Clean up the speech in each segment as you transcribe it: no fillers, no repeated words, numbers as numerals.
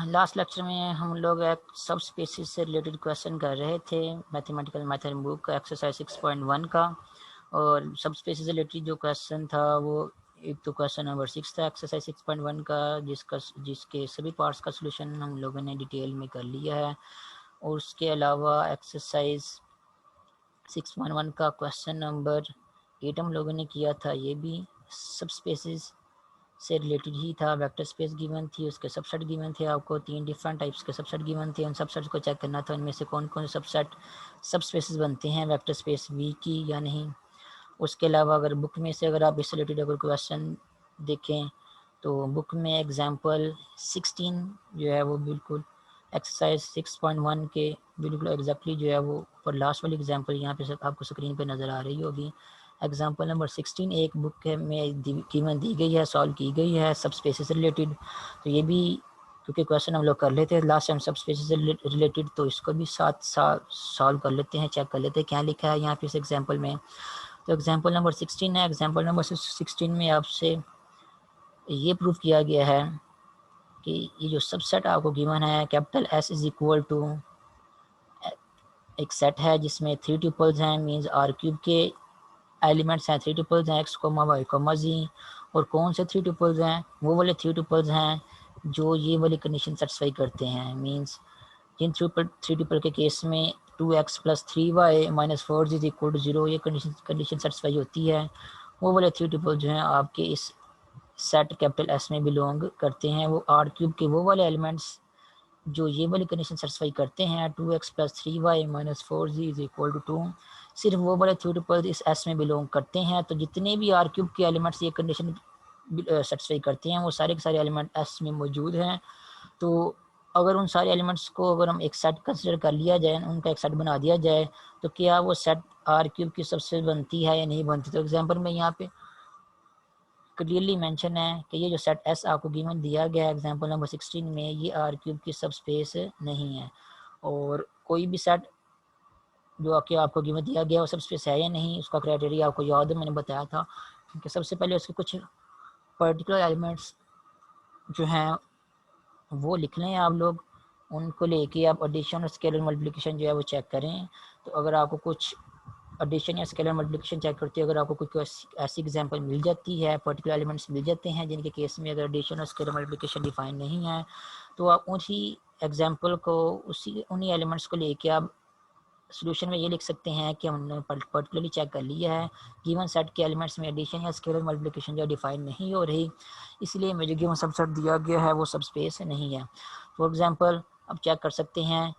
Last lecture में हम लोग एक सब स्पेसिस से रिलेटेड क्वेश्चन कर रहे थे मैथमेटिकल मेथड बुक का एक्सरसाइज 6.1 का। और सब स्पेसिस से रिलेटेड जो क्वेश्चन था वो एक तो क्वेश्चन नंबर 6 था एक्सरसाइज 6.1 का, जिसके सभी पार्ट्स का सोल्यूशन हम लोगों ने डिटेल में कर लिया है। और उसके अलावा एक्सरसाइज 6.1 का क्वेश्चन नंबर 8 हम लोगों ने किया था, ये भी सब स्पेसिस से रिलेटेड ही था। वेक्टर स्पेस गिवन थी, उसके सबसेट गिवन थे, आपको 3 डिफरेंट टाइप्स के सबसेट गिवन थे। उन सबसेट्स को चेक करना था उनमें से कौन कौन से सबसेट सब स्पेसिस बनते हैं वेक्टर स्पेस वी की या नहीं। उसके अलावा अगर बुक में से अगर आप इससे रिलेटेड अगर क्वेश्चन देखें तो बुक में एग्जाम्पल 16 जो है वो बिल्कुल एक्सरसाइज 6.1 के बिल्कुल एग्जैक्टली जो है वो ऊपर लास्ट वाली एग्जाम्पल यहाँ पे आपको स्क्रीन पे नज़र आ रही होगी। एग्जाम्पल नंबर 16 एक बुक में कीमत दी गई है, सॉल्व की गई है सब स्पेसिस से रिलेटेड। तो ये भी क्योंकि क्वेश्चन हम लोग कर लेते हैं लास्ट टाइम सब स्पेसिस से रिलेटेड, तो इसको भी साथ साथ सॉल्व कर लेते हैं, चेक कर लेते हैं क्या लिखा है यहाँ पे इस एग्जाम्पल में। तो एग्जाम्पल नंबर 16 है। एग्जाम्पल नंबर 16 में आपसे ये प्रूव किया गया है कि ये जो सबसेट आपको गिवन है capital S is equal to एक सेट है जिसमें 3 ट्यूपल्स हैं, मींस आर क्यूब के एलिमेंट्स हैं, 3 ट्यूपल्स हैं, x, y, z। और कौन से 3 ट्यूपल्स हैं? वो वाले 3 ट्यूपल्स हैं जो ये वाली कंडीशन सेटिस्फाई करते हैं। मींस जिन 3 ट्यूपल के केस में 2x plus 3y minus 4z is equal to 0 ये कंडीशन सेटिस्फाई होती है, वो वाले 3 ट्यूपल जो हैं आपके इस सेट कैपिटल S में बिलोंग करते हैं। वो आर क्यूब के वो वाले एलिमेंट्स जो ये वाली कंडीशन सेटिस्फाई करते हैं 2x plus 3y minus 4z is equal to 2, सिर्फ वो वाले 3 ट्यूपल्स इस S में बिलोंग करते हैं। तो जितने भी आर क्यूब के एलिमेंट्स ये कंडीशन सेटिस्फाई करते हैं वो सारे के सारे एलिमेंट S में मौजूद हैं। तो अगर उन सारे एलिमेंट्स को अगर हम एक सेट कंसिडर कर लिया जाए, उनका एक सेट बना दिया जाए, तो क्या वो सेट आर क्यूब की सबसे बनती है या नहीं बनती। तो एग्जाम्पल में यहाँ पे क्लियरली मेंशन है कि ये जो सेट S आपको गिवन दिया गया है एग्जांपल नंबर 16 में, ये आर क्यूब की सब स्पेस नहीं है। और कोई भी सेट जो आपको गिवन दिया गया वो सब स्पेस है या नहीं, उसका क्राइटेरिया आपको याद है, मैंने बताया था कि सबसे पहले उसके कुछ पर्टिकुलर एलिमेंट्स जो हैं वो लिख लें आप लोग, उनको लेके आप एडिशन और स्केलर मल्टीप्लिकेशन जो है वो चेक करें। तो अगर आपको कुछ एडिशन या स्केलर मल्टीप्लिकेशन चेक करते हैं, अगर आपको कोई ऐसी एग्जांपल मिल जाती है, पर्टिकुलर एलिमेंट्स मिल जाते हैं जिनके केस में अगर एडिशन और स्केलर मल्टीप्लिकेशन डिफाइन नहीं है, तो आप उसी एग्जांपल को उन्हीं एलिमेंट्स को लेके आप सोल्यूशन में ये लिख सकते हैं कि हमने पर्टिकुलरली चेक कर लिया है गिवन सेट के एलिमेंट्स में एडिशन या स्केलर मल्टीप्लिकेशन जो डिफाइन नहीं हो रही, इसलिए मुझे गिवन सबसेट दिया गया है वो सब स्पेस नहीं है। फॉर एग्जांपल अब चेक कर सकते हैं,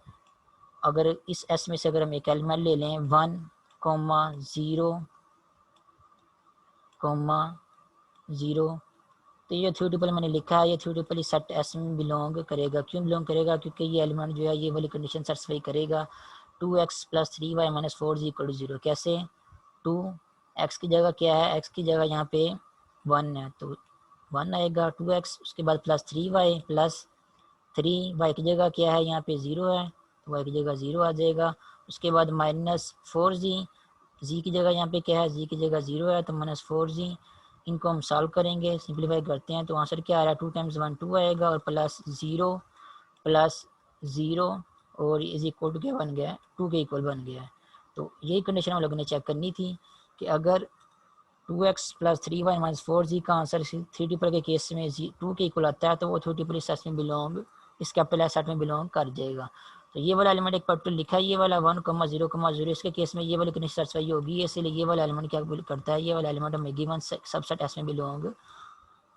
अगर इस S में से अगर हम एक एलिमेंट ले लें 1, 0, 0, तो ये 3 ट्यूपल मैंने लिखा है, ये 3 ट्यूपल इस सेट S में बिलोंग करेगा। क्यों बिलोंग करेगा? क्योंकि ये एलिमेंट जो है ये वाली कंडीशन सेटिस्फाई करेगा 2x plus 3y minus 4 equal to 0। कैसे? 2x की जगह क्या है? x की जगह यहाँ पे 1 है तो 1 आएगा 2x, उसके बाद प्लस 3y प्लस 3y की जगह क्या है? यहाँ पे 0 है तो y की जगह 0 आ जाएगा। उसके बाद माइनस 4z, जी की जगह यहाँ पे क्या है? जी की जगह 0 है तो माइनस 4z। इनको हम सॉल्व करेंगे, सिंप्लीफाई करते हैं तो आंसर क्या आ रहा है? 2 टाइम्स 1 2 आएगा और प्लस 0 और इज इक्वल टू क्या बन गया है? 2 के इक्वल बन गया है। तो यही कंडीशन हम लोगों ने चेक करनी थी कि अगर 2x plus 3y minus 4z का आंसर 3 ट्रिपल के केस में 2 के इक्वल आता है तो वो 3 ट्रिपल इस सेट में बिलोंग, इस कैपिटल एस सेट में बिलोंग कर जाएगा। तो ये वाला एलिमेंट एक पर्टिकुलर लिखा है, ये वाला 1,0,0, इसके केस में ये वाली कंडीशन सेटिस्फाई होगी, इसलिए ये वाला एलिमेंट क्या करता है? ये वाला एलिमेंट हमें गिवन सबसेट एस में बिलोंग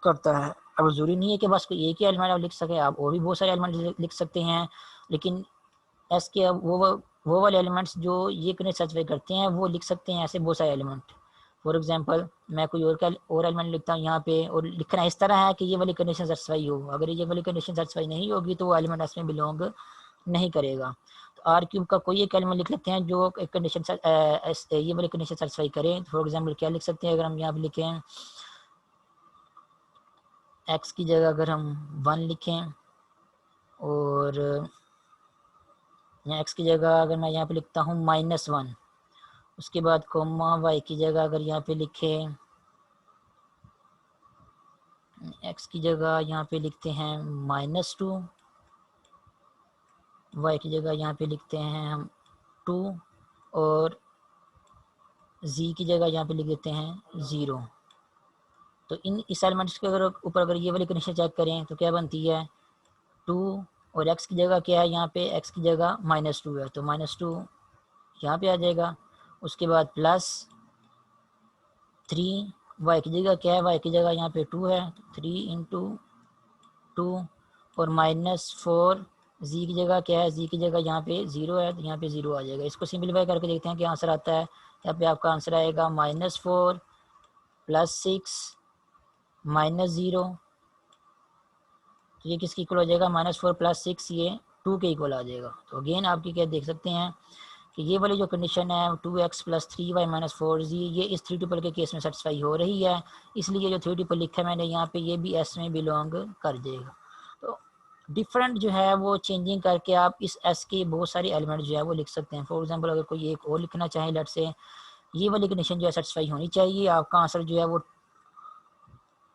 करता है। अब जरूरी नहीं है कि बस कोई एक ही एलिमेंट आप लिख सके, आप और भी बहुत सारे एलिमेंट लिख सकते हैं, लेकिन एस के वो वाले एलिमेंट्स जो ये कंडीशन सेटिस्फाई करते हैं वो लिख सकते हैं ऐसे बहुत सारे एलिमेंट। फॉर एग्जांपल मैं कोई और एलिमेंट लिखता हूँ यहाँ पे, और लिखना इस तरह है कि ये वाली कंडीशन सेटिस्फाई हो। अगर ये वाली कंडीशन सेटिस्फाई नहीं होगी तो वो एलिमेंट इसमें बिलोंग नहीं करेगा। तो आर क्यूब का कोई एक एलिमेंट लिख लेते हैं जो एक कंडीशन ये वाली कंडीशन सेटिस्फाई करें। फॉर एग्जाम्पल क्या लिख सकते हैं? अगर हम यहाँ पे लिखें x की जगह अगर हम 1 लिखें और x की जगह अगर मैं यहाँ पे लिखता हूँ -1, उसके बाद कोमा y की जगह अगर यहाँ पे लिखें x की जगह यहाँ पे लिखते हैं -2 वाई की जगह यहाँ पे लिखते हैं हम 2 और जी की जगह यहाँ पे लिख देते हैं 0। तो इस एलिमेंट्स के अगर ऊपर अगर ये वाली कंडीशन चेक करें तो क्या बनती है 2 और x की जगह क्या है, यहाँ पे x की जगह -2 है तो -2 यहाँ पे आ जाएगा। उसके बाद +3 y की जगह क्या है, y की जगह यहाँ पे 2 है 3 इंटू 2 और -4 z की जगह क्या है, z की जगह यहाँ पे 0 है तो यहाँ पे 0 आ जाएगा। इसको सिंपलीफाई करके देखते हैं क्या आंसर आता है। यहाँ पे आपका आंसर आएगा -4 +6 -0। तो ये किसकी इक्वल हो जाएगा, -4 +6 ये 2 के इक्वल आ जाएगा। तो अगेन आपकी क्या देख सकते हैं कि ये वाली जो कंडीशन है 2x + 3y - 4z ये इस 3 ट्रिपल के केस में सेटिस्फाई हो रही है, इसलिए जो 3 ट्रिपल लिखा है मैंने यहाँ पे ये भी एस में बिलोंग कर जाएगा। तो डिफरेंट जो है वो चेंजिंग करके आप इस एस के बहुत सारे एलिमेंट जो है वो लिख सकते हैं। फॉर एग्जांपल अगर कोई एक और लिखना चाहे लेट से ये वाली कंडीशन जो है सेटिस्फाई होनी चाहिए, आपका आंसर जो है वो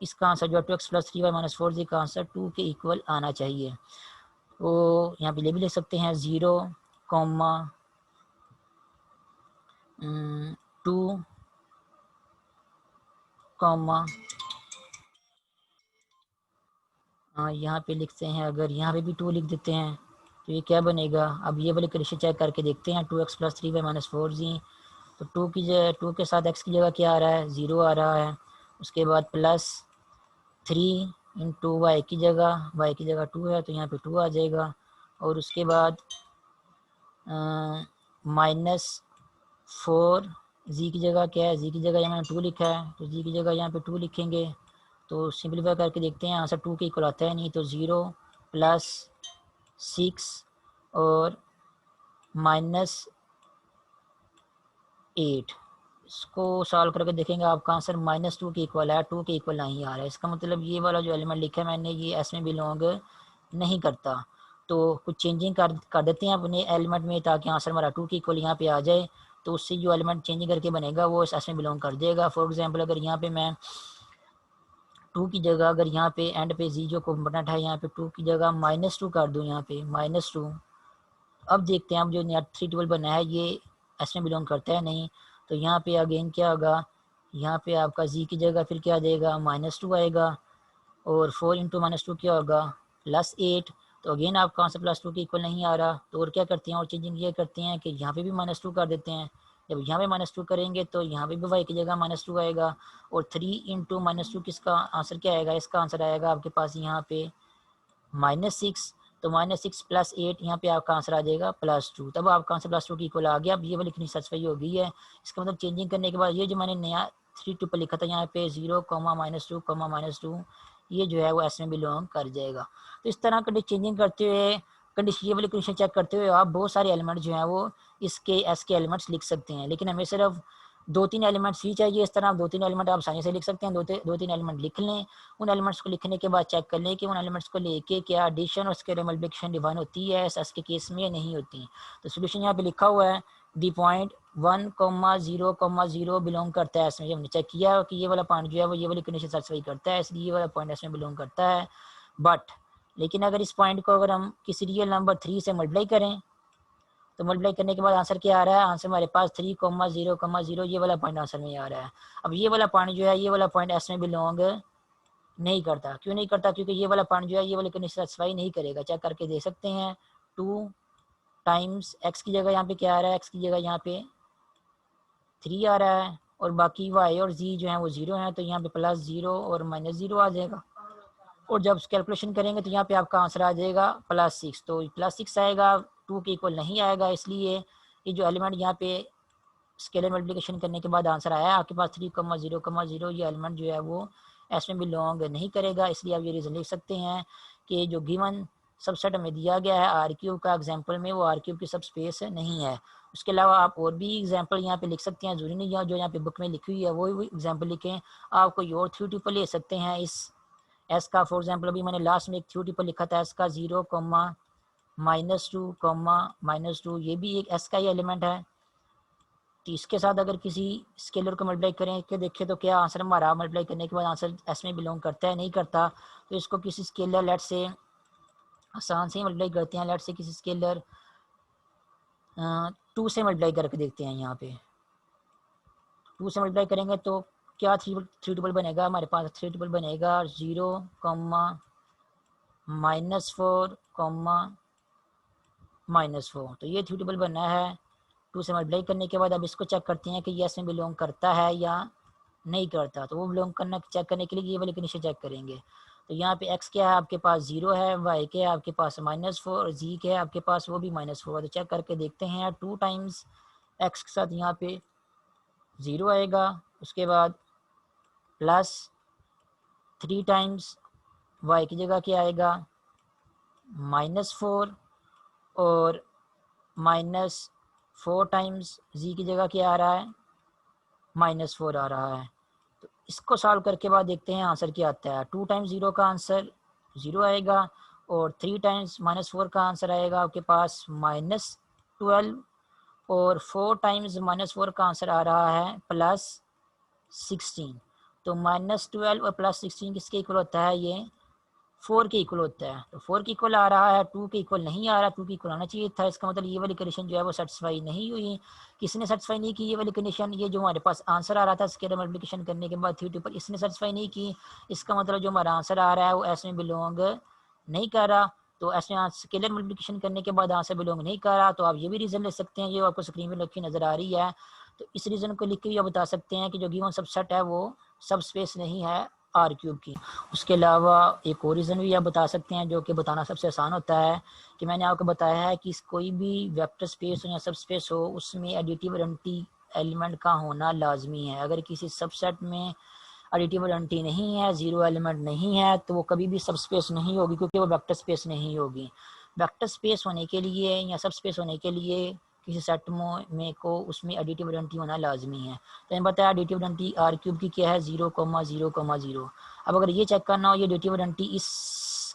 इसका आंसर जो है 2x + 3y - 4z का आंसर 2 के इक्वल आना चाहिए। तो यहाँ पे ये भी लिख सकते हैं 0, 2, यहाँ पे लिखते हैं, अगर यहाँ पे भी 2 लिख देते हैं तो ये क्या बनेगा। अब ये वाली कंडीशन चेक करके देखते हैं 2x + 3y - 4z। तो 2 के साथ x की जगह क्या आ रहा है, 0 आ रहा है। उसके बाद +3 इंटू y की जगह 2 है तो यहाँ पे 2 आ जाएगा। और उसके बाद -4 जी की जगह क्या है, जी की जगह यहाँ मैंने 2 लिखा है तो जी की जगह यहाँ पे 2 लिखेंगे। तो सिंपलीफाई करके देखते हैं आंसर 2 के इक्वल आता है नहीं, तो 0 +6 और -8 इसको सॉल्व करके देखेंगे आपका आंसर -2 के इक्वल है, 2 के इक्वल नहीं आ रहा है। इसका मतलब ये वाला जो एलिमेंट लिखा है मैंने ये एस में बिलोंग नहीं करता। तो कुछ चेंजिंग कर देते हैं अपने एलिमेंट में ताकि आंसर हमारा 2 के इक्वल यहाँ पे आ जाए। तो उससे जो एलिमेंट चेंजिंग करके बनेगा वो इस एस में बिलोंग कर जाएगा। फॉर एग्जाम्पल अगर यहाँ पे मैं 2 की जगह अगर यहाँ पे एंड पे जी जो कॉम्पोनेंट है यहाँ पे 2 की जगह -2 कर दूँ, यहाँ पे -2। अब देखते हैं अब जो नया 3 ट्वेल्व बना है ये एस में बिलोंग करता है नहीं। तो यहाँ पे अगेन क्या होगा, यहाँ पे आपका जी की जगह फिर क्या आ जाएगा, -2 आएगा। और 4 इंटू -2 क्या होगा, +8। तो अगेन आपका आंसर +2 के इक्वल नहीं आ रहा। तो और क्या करते हैं, और चेंजिंग ये करते हैं कि यहाँ पे भी -2 कर देते हैं। जब यहाँ पे -2 करेंगे तो यहाँ पे भी वाई की जगह -2 आएगा। और 3 इंटू -2 किसका आंसर क्या आएगा, इसका आंसर आएगा आपके पास यहाँ पे -6। तो -6 +8 यहाँ पे आपका आंसर आ जाएगा +2। तब आपका आंसर +2 की इक्वल आ गया। अब ये वाली लिखनी सेटिस्फाई हो गई है। इसका मतलब चेंजिंग करने के बाद ये जो मैंने नया 3 ट्रिपल लिखा था यहाँ पे 0, -2, -2 ये जो है वो एस में बिलोंग कर जाएगा। तो इस तरह का चेंजिंग करते हुए कंडीशन ये वाली कंडीशन चेक करते हुए आप बहुत सारे एलिमेंट जो हैं वो इसके एस के एलिमेंट्स लिख सकते हैं। लेकिन हमें सिर्फ 2-3 एलिमेंट्स ही चाहिए। इस तरह 2-3 एलिमेंट आप आसानी से लिख सकते हैं। 2-3 एलिमेंट लिख लें। उन एलिमेंट्स को लिखने के बाद चेक कर लें कि उन एलिमेंट्स को लेके क्या एडिशन और स्केलर मल्टीप्लिकेशन डिफाइन होती है, एस के केस में नहीं होती। तो सोल्यूशन यहाँ पे लिखा हुआ है दी पॉइंट 1,0,0 बिलोंग करता है इसमें। हमने चेक किया कि ये वाला पॉइंट जो है वो ये वाली कंडीशन सेटिस्फाई करता है, इसलिए ये वाला पॉइंट इसमें बिलोंग करता है। बट लेकिन अगर इस पॉइंट को अगर हम किसी रियल नंबर 3 से मल्टीप्लाई करें तो मल्टीप्लाई करने के बाद आंसर क्या आ रहा है, आंसर हमारे पास 3,0,0 ये वाला पॉइंट आंसर में आ रहा है। अब ये वाला पॉइंट जो है ये वाला पॉइंट एस में बिलोंग नहीं करता। क्यों नहीं करता, क्योंकि ये वाला पॉइंट जो है ये वाली कंडीशन सेटिस्फाई नहीं करेगा। चेक करके देख सकते हैं 2 टाइम्स एक्स की जगह यहाँ पे क्या आ रहा है, एक्स की जगह यहाँ पे 3 आ रहा है और बाकी वाई और जी जो है वो 0 है। तो यहाँ पे +0 और -0 आ जाएगा। और जब कैलकुलेशन करेंगे तो यहाँ पे आपका आंसर आ जाएगा +6। तो +6 आएगा, 2 के इक्वल नहीं आएगा। इसलिए ये जो एलिमेंट यहाँ पे स्केलर मल्टीप्लिकेशन करने के बाद आंसर आया आपके पास 3,0,0 ये एलिमेंट जो है वो एस में बिलोंग नहीं करेगा। इसलिए आप ये रीज़न लिख सकते हैं कि जो गिवन सबसेट हमें दिया गया है आर क्यूब का एग्जाम्पल में वो आर क्यूब की सब स्पेस नहीं है। उसके अलावा आप और भी एग्जाम्पल यहाँ पे लिख सकते हैं, जरूरी नहीं जो यहाँ पे बुक में लिखी हुई है वो एग्जाम्पल लिखें। आप कोई और 3 ट्रिपल ले सकते हैं इस एस का। फॉर एग्जाम्पल अभी मैंने लास्ट में एक 3 ट्रिपल लिखा था एस का 0, -2, -2 ये भी एक एस का ही एलिमेंट है। तो इसके साथ अगर किसी स्केलर को मल्टीप्लाई करें के देखें तो क्या आंसर हमारा मल्टीप्लाई करने के बाद आंसर एस में बिलोंग करता है, नहीं करता। तो इसको किसी स्केलर लेट से आसान से ही मल्टीप्लाई करते हैं। लेट से किसी स्केलर 2 से मल्टीप्लाई करके देखते हैं। यहाँ पे 2 से मल्टीप्लाई करेंगे तो क्या थ्री ट्रिपल बनेगा हमारे पास? थ्री ट्रिपल बनेगा 0, -4, -4। तो ये थ्री ट्रिपल बना है 2 से मल्टीप्लाई करने के बाद। अब इसको चेक करते हैं कि ये इसमें बिलोंग करता है या नहीं करता। तो वो बिलोंग करना चेक करने के लिए ये वाली कंडीशन चेक करेंगे। तो यहाँ पे x क्या है आपके पास 0 है, y क्या है आपके पास -4 और z क्या है आपके पास वो भी -4। तो चेक करके देखते हैं 2 टाइम्स x के साथ यहाँ पे 0 आएगा, उसके बाद +3 टाइम्स y की जगह क्या आएगा -4 और -4 टाइम्स z की जगह क्या आ रहा है -4 आ रहा है। तो इसको सॉल्व करके बाद देखते हैं आंसर क्या आता है। 2 टाइम्स 0 का आंसर 0 आएगा और 3 टाइम्स -4 का आंसर आएगा आपके पास -12 और 4 टाइम्स -4 का आंसर आ रहा है +16। तो -12 और +16 किसके इक्वल होता है? ये 4 के इक्वल होता है। तो 4 के इक्वल आ रहा है, 2 के इक्वल नहीं आ रहा। 2 के इक्वल आना चाहिए था। इसका मतलब ये वाली कंडीशन जो है वो सेटिस्फाई नहीं हुई। किसने सेटिस्फाई नहीं की ये वाली कंडीशन? ये जो हमारे पास आंसर आ रहा था स्केलर मल्टीप्लिकेशन करने के बाद थ्री ट्रिपल, इसने सेटिस्फाई नहीं की। इसका मतलब जो हमारा आंसर आ रहा है वो एस में बिलोंग नहीं कर रहा। तो एस में स्केलर मल्टीप्लिकेशन करने के बाद आंसर बिलोंग नहीं कर रहा। तो आप ये भी रीज़न ले सकते हैं जो आपको स्क्रीन में लिखी नज़र आ रही है। तो इस रीज़न को लिख के भी आप बता सकते हैं कि जो गिवन सबसेट है वो सब स्पेस नहीं है आर क्यूब की। उसके अलावा एक और रीज़न भी आप बता सकते हैं जो कि बताना सबसे आसान होता है कि मैंने आपको बताया है कि कोई भी वेक्टर स्पेस हो या सब स्पेस हो उसमें एडिटिव आइडेंटिटी एलिमेंट का होना लाजमी है। अगर किसी सबसेट में एडिटिव आइडेंटिटी नहीं है, जीरो एलिमेंट नहीं है, तो वो कभी भी सब स्पेस नहीं होगी क्योंकि वो वेक्टर स्पेस नहीं होगी। वेक्टर स्पेस होने के लिए या सब स्पेस होने के लिए किसी सेट में को उसमें एडिटिव आइडेंटिटी होना लाजमी है। तो मैंने बताया एडिटिव आइडेंटिटी आर क्यूब की क्या है 0,0,0। अब अगर ये चेक करना हो ये एडिटिव आइडेंटिटी इस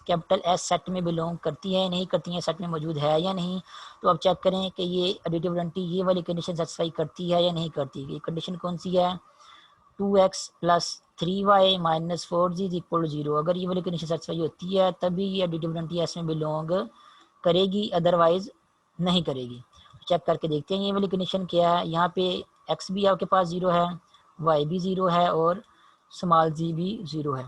कैपिटल एस सेट में बिलोंग करती है नहीं करती है, सेट में मौजूद है या नहीं, तो आप चेक करें कि ये एडिटिव आइडेंटिटी ये वाली कंडीशन सेटिस्फाई करती है या नहीं करती। ये कंडीशन कौन सी है? 2x + 3y - 4z = 0। अगर ये वाली कंडीशन सेटिस्फाई होती है तभी ये एडिटिव आइडेंटिटी एस में बिलोंग करेगी, अदरवाइज नहीं करेगी। चेक करके देखते हैं ये वाली कंडीशन क्या है। यहाँ पे x भी आपके पास 0 है, y भी 0 है और स्मॉल g भी 0 है।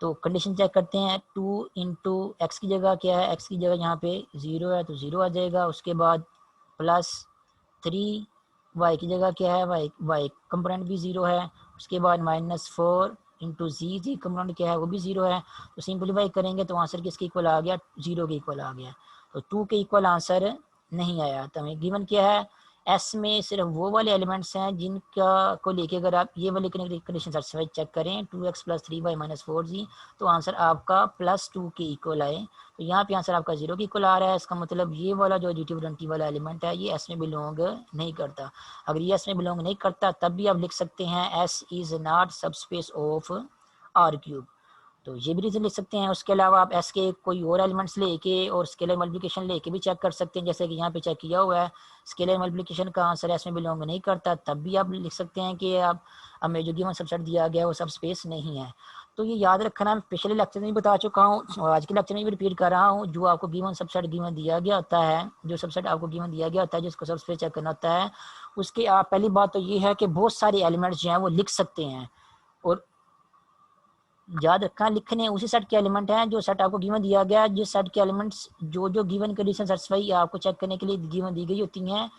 तो कंडीशन चेक करते हैं। 2 इंटू एक्स की जगह क्या है? x की जगह यहाँ पे 0 है तो 0 आ जाएगा। उसके बाद +3 y की जगह क्या है? y कंपोनेंट भी 0 है। उसके बाद -4 इंटू जी कंपोनेंट क्या है? वो भी 0 है। तो सिंपलीफाई करेंगे तो आंसर किसके इक्वल आ गया? 0 के इक्वल आ गया। तो 2 के इक्वल आंसर नहीं आया। तो हमें गिवन क्या है? एस में सिर्फ वो वाले एलिमेंट्स हैं जिनका को लेके अगर आप ये वाली कंडीशन सेटिस्फाई चेक करें 2x + 3y - 4z तो आंसर आपका +2 के इक्वल आए। तो यहाँ पे आंसर आपका 0 के इक्वल आ रहा है। इसका मतलब ये वाला जो एडिटिव आइडेंटिटी वाला एलिमेंट है ये एस में बिलोंग नहीं करता। अगर ये एस में बिलोंग नहीं करता तब भी आप लिख सकते हैं एस इज़ नॉट सब स्पेस ऑफ आर क्यूब। तो ये भी रीज़न लिख सकते हैं। उसके अलावा आप एस के कोई और एलिमेंट्स लेके और स्केलर मल्टीप्लिकेशन लेके भी चेक कर सकते हैं। जैसे कि यहाँ पे चेक किया हुआ है स्केलर मल्टीप्लिकेशन का आंसर एस में बिलोंग नहीं करता, तब भी आप लिख सकते हैं कि आप हमें जो गिवन सबसेट दिया गया है वो सब स्पेस नहीं है। तो ये याद रखना मैं पिछले लेक्चर में भी बता चुका हूँ और आज के लेक्चर में भी रिपीट कर रहा हूँ। जो आपको गिवन सबसेट गिवन दिया गया होता है, जो सबसेट आपको गिवन दिया गया होता है जिसको सब स्पेस चेक करना होता है, उसके आप पहली बात तो ये है कि बहुत सारे एलिमेंट्स जो हैं वो लिख सकते हैं। और याद रखना लिखने उसी सेट के एलिमेंट हैं जो सेट आपको गिवन दिया गया है। जिस सेट के एलिमेंट्स जो गिवन कंडीशन सेटिस्फाई आपको चेक करने के लिए गिवन दी गई होती हैं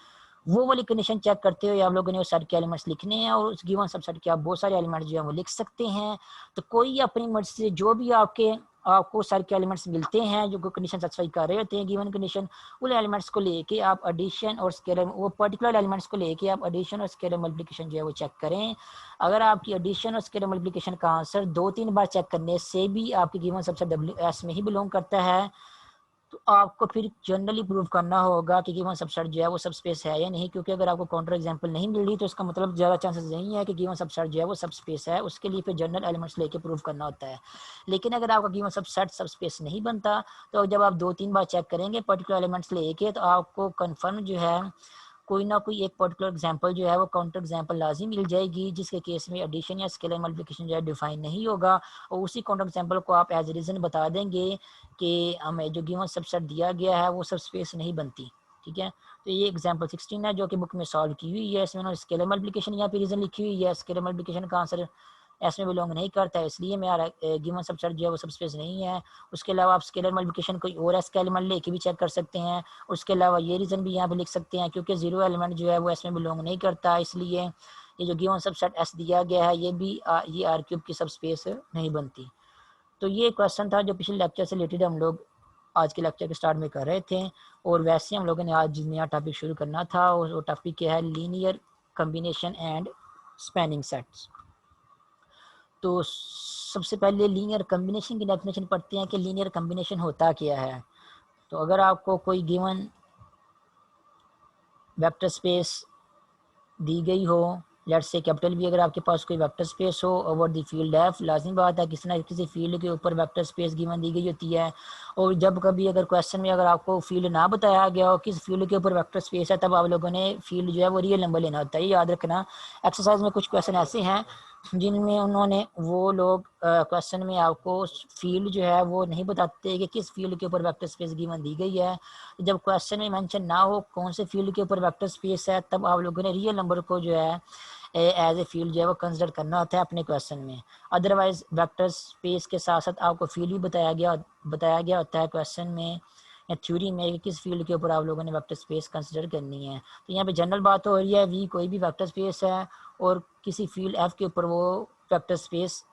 वो वाली कंडीशन चेक करते हुए आप लोगों ने उस सेट के एलिमेंट्स लिखने हैं और उस गिवन सबसेट के आप बहुत सारे एलिमेंट्स जो है वो लिख सकते हैं। तो कोई अपनी मर्जी से जो भी आपको सेट के एलिमेंट्स मिलते हैं जो कंडीशन सेटिस्फाई कर रहे होते हैं गिवन कंडीशन, उन एलिमेंट्स को लेके आप एडिशन और स्केलर वो पर्टिकुलर एलिमेंट्स को लेके आप एडिशन और स्केलर मल्टीप्लिकेशन जो है वो चेक करें। अगर आपकी एडिशन और स्केलर मल्टीप्लिकेशन का आंसर 2-3 बार चेक करने से भी आपकी गिवन सबसेट WS में ही बिलोंग करता है तो आपको फिर जनरली प्रूव करना होगा कि गिवन सबसेट जो है वो सब स्पेस है या नहीं। क्योंकि अगर आपको काउंटर एग्जांपल नहीं मिल रही तो इसका मतलब ज़्यादा चांसेस नहीं है कि गिवन सबसेट जो है वो सब स्पेस है। उसके लिए फिर जनरल एलिमेंट्स लेके प्रूव करना होता है। लेकिन अगर आपका गिवन सबसेट सब स्पेस नहीं बनता तो जब आप 2-3 बार चेक करेंगे पर्टिकुलर एलिमेंट्स लेके तो आपको कन्फर्म जो है कोई ना कोई एक पर्टिकुलर एग्जांपल जो है वो काउंटर एग्जांपल लाजिम मिल जाएगी, जिसके केस में एडिशन या स्केलर मल्टीप्लिकेशन जो है डिफाइन नहीं होगा, और उसी काउंटर एग्जांपल को आप एज रीज़न बता देंगे कि हमें जो गिवन सबसेट दिया गया है वो सबस्पेस नहीं बनती। ठीक है, तो ये एग्जांपल 16 है जो कि बुक में सॉल्व की हुई है। इसमें उन्होंने स्केलर मल्टीप्लिकेशन यहाँ पे रीज़न लिखी हुई है, स्केलर मल्टीप्लिकेशन का आंसर इसमें बिलोंग नहीं करता है, इसलिए मेरा गिवन सबसेट जो है वो सबस्पेस नहीं है। उसके अलावा आप स्केलर मल्टीप्लिकेशन कोई और एस का एलिमेंट लेके भी चेक कर सकते हैं। उसके अलावा ये रीज़न भी यहाँ पे लिख सकते हैं क्योंकि जीरो एलिमेंट जो है वो इसमें बिलोंग नहीं करता, इसलिए ये जो गिवन सबसेट एस दिया गया है ये भी ये आर क्यूब की सबस्पेस नहीं बनती। तो ये क्वेश्चन था जो पिछले लेक्चर से रिलेटेड हम लोग आज के लेक्चर के स्टार्ट में कर रहे थे, और वैसे हम लोगों ने आज नया टॉपिक शुरू करना था, और वो टॉपिक क्या है, linear combination and spanning sets. तो सबसे पहले लीनियर कम्बिनेशन की डेफिनेशन पढ़ते हैं कि लीनियर कम्बिनेशन होता क्या है। तो अगर आपको कोई गिवन वेक्टर स्पेस दी गई हो, लेट्स से कैपिटल भी, अगर आपके पास कोई वेक्टर स्पेस हो ओवर द फील्ड एफ, लाजिम बात है किसी ना किसी फील्ड के ऊपर वेक्टर स्पेस गिवन दी गई होती है। और जब कभी अगर क्वेश्चन में अगर आपको फील्ड ना बताया गया हो किस फील्ड के ऊपर वेक्टर स्पेस है, तब आप लोगों ने फील्ड जो है वो रियल नंबर लेना होता है, याद रखना। एक्सरसाइज में कुछ क्वेश्चन ऐसे हैं जिनमें उन्होंने वो लोग क्वेश्चन में आपको फील्ड जो है वो नहीं बताते कि किस फील्ड के ऊपर वेक्टर स्पेस गिवन दी गई है। जब क्वेश्चन में मेंशन ना हो कौन से फील्ड के ऊपर वेक्टर स्पेस है, तब आप लोगों ने रियल नंबर को जो है एज ए फील्ड जो है वो कंसिडर करना होता है अपने क्वेश्चन में। अदरवाइज वेक्टर स्पेस के साथ साथ आपको फील्ड भी बताया गया होता है क्वेश्चन में या थ्योरी में कि किस फील्ड के ऊपर आप लोगों ने वेक्टर स्पेस कंसिडर करनी है। तो यहाँ पे जनरल बात हो रही है वी कोई भी वेक्टर स्पेस है और किसी फील्ड एफ के ऊपर वो वेक्टर स्पेस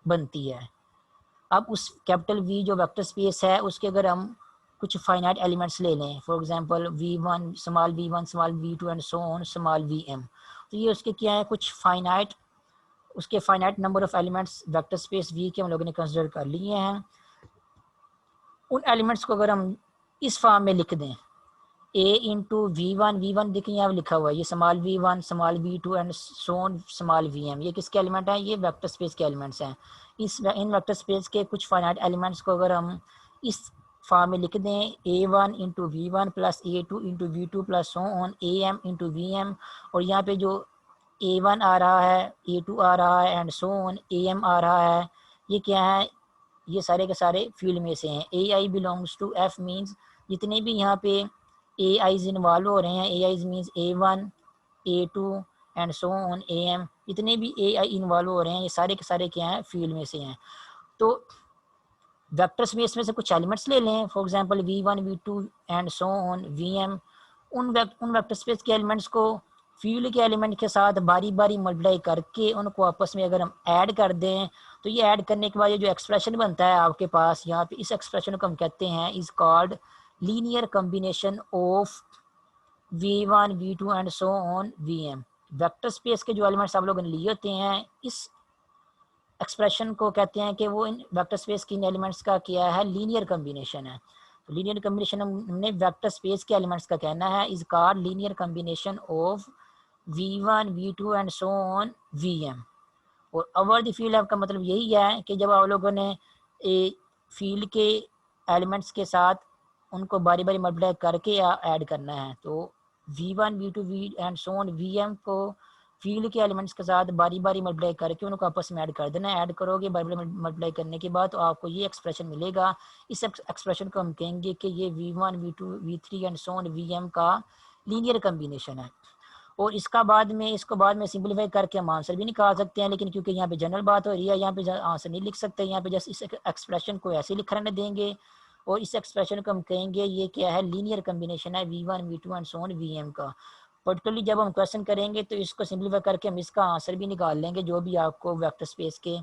बनती है। अब उस कैपिटल वी जो वेक्टर स्पेस है उसके अगर हम कुछ फाइनाइट एलिमेंट्स ले लें, for example v1 small v1 small v2 and so on small vm, तो ये उसके क्या है, कुछ फाइनाइट उसके finite number of elements vector space V के हम लोगों ने कंसिडर कर लिए हैं। उन एलिमेंट्स को अगर हम इस फॉर्म में लिख दें a इंटू वी वन देखिए यहाँ लिखा हुआ है, ये small v1 small v2 and so on small vm, ये किसके एलिमेंट हैं, ये वेक्टर स्पेस के एलिमेंट्स हैं। इन वेक्टर स्पेस के कुछ फाइनाइट एलिमेंट्स को अगर हम इस फॉर्म में लिख दें a1 into V one plus a2 into V two plus so on am into vm, और यहाँ पे जो a1 आ रहा है, a2 आ रहा है एंड सो ऑन am आ रहा है, ये क्या है, ये सारे के सारे फील्ड में से हैं। ए आई बिलोंग्स टू एफ मीन्स जितने भी यहाँ पे ए आईज इन्वॉल्व हो रहे हैं, a i's means a1 a2 and so on am, जितने भी ए आई इन्वॉल्व हो रहे हैं ये सारे के सारे क्या हैं, फील्ड में से हैं। तो वेक्टर स्पेस में से कुछ एलिमेंट्स ले लें, for example v1 v2 and so on vm। उन वेक्टर स्पेस के एलिमेंट्स को फील्ड के एलिमेंट के साथ बारी बारी मल्टीप्लाई करके उनको आपस में अगर हम ऐड कर दें, तो ये ऐड करने के बाद ये जो एक्सप्रेशन बनता है आपके पास यहाँ पे, इस एक्सप्रेशन को हम कहते हैं is called linear combination of v1 v2 and so on vm। Vector space के जो एलिमेंट्स आप लोगों ने लिए होते हैं, इस एक्सप्रेशन को कहते हैं कि वो इन वेक्टर स्पेस के इन एलिमेंट्स का किया है, लीनियर कम्बिनेशन है। तो लीनियर कम्बिनेशन हमने वेक्टर स्पेस के एलिमेंट्स का कहना है is called linear combination of v1 v2 and so on vm। और ओवर द फील्ड का मतलब यही है कि जब आप लोगों ने फील्ड के एलिमेंट्स के साथ उनको बारी बारी मल्टीप्लाई करके ऐड करना है, तो v1 v2 v and so on vm को फील्ड के एलिमेंट्स के साथ बारी बारी मल्टीप्लाई करके उनको आपस में ऐड कर देना है। ऐड करोगे बारी बारी मल्टीप्लाई करने के बाद तो आपको ये एक्सप्रेशन मिलेगा। इस एक्सप्रेशन को हम कहेंगे कि ये v1 v2 v3 and so on vm का लीनियर कम्बिनेशन है। और इसको बाद में सिंपलीफाई करके हम आंसर भी निकाल सकते हैं, लेकिन क्योंकि यहाँ पे जनरल बात हो रही है यहाँ पे आंसर नहीं लिख सकते, यहाँ पे जस्ट इस एक्सप्रेशन को ऐसे लिख रहने देंगे और इस एक्सप्रेशन को हम कहेंगे ये क्या है, लीनियर कम्बिनेशन है v1 v2 and so on vm का। पर्टिकुलरली जब हम क्वेश्चन करेंगे तो इसको सिंपलीफाई करके हम इसका आंसर भी निकाल लेंगे, जो भी आपको वेक्टर स्पेस के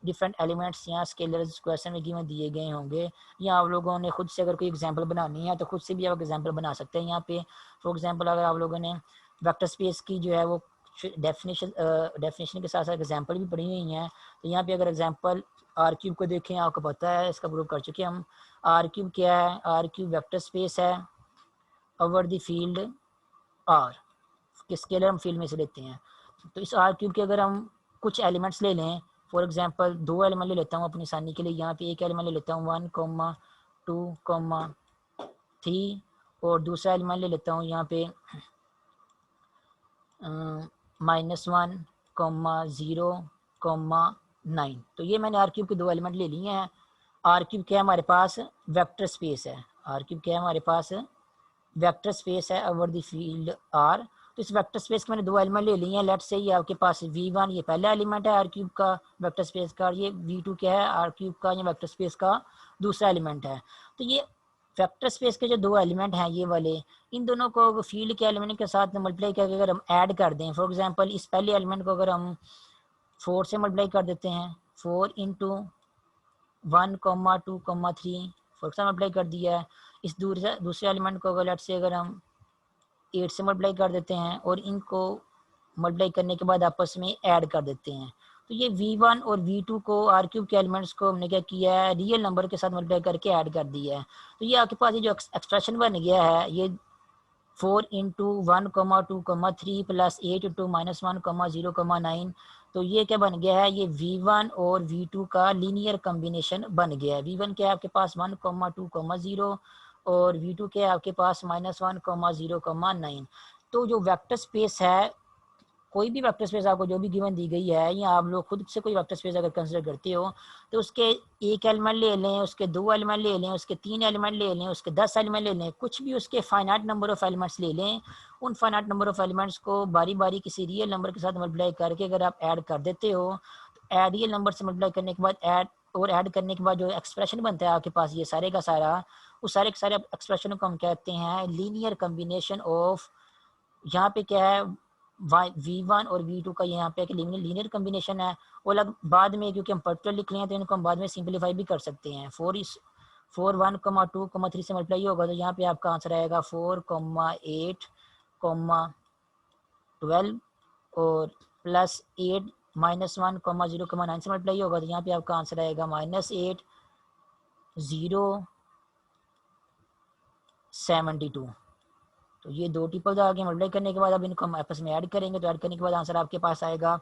डिफरेंट एलिमेंट्स या स्केलर्स क्वेश्चन में गिवन दिए गए होंगे, या आप लोगों ने खुद से अगर कोई एग्जांपल बनानी है तो खुद से भी आप एग्जांपल बना सकते हैं। यहाँ पे फॉर एग्जांपल अगर आप लोगों ने वेक्टर स्पेस की जो है वो डेफिनेशन के साथ साथ एग्जांपल भी पढ़ी हुई हैं, तो यहाँ पे अगर एग्जांपल आर क्यूब को देखें, आपको पता है इसका प्रूव कर चुके हम। आर क्यूब क्या है, आर क्यूब वेक्टर स्पेस है ओवर द फील्ड आर के स्केलर हम फील्ड में से लेते हैं। तो इस आर क्यूब के अगर हम कुछ एलिमेंट्स ले लें, फॉर एग्जांपल दो एलिमेंट ले लेता हूँ अपनी आसानी के लिए, यहाँ पे एक एलिमेंट ले लेता हूँ 1, 2, 3 और दूसरा एलिमेंट ले लेता हूँ यहाँ पे -1, -0, -9। तो ये मैंने आर क्यूब के दो एलिमेंट ले लिए हैं। आर क्यूब क्या है हमारे पास, वेक्टर स्पेस है। आर क्यूब क्या है हमारे पास, वेक्टर स्पेस है ओवर द फील्ड आर। तो इस वेक्टर स्पेस के मैंने दो एलिमेंट ले लिए हैं। लेट्स से ये आपके पास V1 ये पहला एलिमेंट है आर क्यूब का वेक्टर स्पेस का, और ये V2 क्या है आर क्यूब का, ये वेक्टर स्पेस का दूसरा एलिमेंट है। तो ये वेक्टर स्पेस के जो दो एलिमेंट हैं ये वाले, इन दोनों को फील्ड के एलिमेंट के साथ मल्टीप्लाई करके अगर हम ऐड कर दें, फॉर एग्जांपल इस पहले एलिमेंट को अगर हम 4 से मल्टीप्लाई कर देते हैं, 4 इंटू 1, 2, 3, 4 से मल्टीप्लाई कर दिया है। इस दूसरे एलिमेंट को अगर लेट से अगर हम 8 से मल्टीप्लाई कर देते हैं और इनको मल्टीप्लाई करने के बाद आपस में ऐड कर देते हैं, तो ये V1 और V2 को आर क्यूब के एलिमेंट्स को हमने क्या किया है, रियल नंबर के साथ मल्टीप्लाई करके ऐड कर दिया है। तो ये आपके पास ये जो एक्सप्रेशन बन गया है, ये 4 इंटू 1, 2, 3 प्लस 8 इंटू -1, 0, 9। तो ये क्या बन गया है, ये V1 और V2 का लीनियर कम्बिनेशन बन गया है। V1 क्या है आपके पास 1, 2, 0 और V2 क्या है आपके पास -1, 0, 9। तो जो वेक्टर स्पेस है, कोई भी वेक्टर स्पेस आपको जो भी गिवन दी गई है, या आप लोग खुद से कोई वेक्टर स्पेस अगर कंसिडर करते हो, तो उसके एक एलिमेंट ले लें, उसके दो एलिमेंट ले लें, उसके 3 एलिमेंट ले लें, उसके 10 एलिमेंट ले लें, कुछ भी उसके फाइनाइट नंबर ऑफ एलिमेंट्स ले लें, उन फाइनाइट नंबर ऑफ एलिमेंट्स को बारी बारी किसी रियल नंबर के साथ मल्टीप्लाई करके अगर आप ऐड कर देते हो, तो ऐड रियल नंबर से मल्टीप्लाई करने के बाद ऐड करने के बाद जो एक्सप्रेशन बनता है आपके पास ये सारे का सारा, उस सारे के सारे एक्सप्रेशन को हम कहते हैं लीनियर कम्बिनेशन ऑफ, यहाँ पे क्या है V1 और V2 का यहाँ पे एक लीनियर कम्बिनेशन है। और अलग बाद में क्योंकि हम पर्टिकुलर लिख रहे हैं तो इनको हम बाद में सिंपलीफाई भी कर सकते हैं। 4, 1, 2, 3 से मल्टीप्लाई होगा तो यहाँ पे आपका आंसर आएगा 4, 8, 12 और प्लस 8 -1, 0, 9 से मल्टीप्लाई होगा तो यहाँ पे आपका आंसर आएगा -8, 0, 72। तो ये दो ट्रिपल्स आगे मल्टीप्लाई करने के बाद अब इनको हम आपस में ऐड करेंगे, तो ऐड करने के बाद आंसर आपके पास आएगा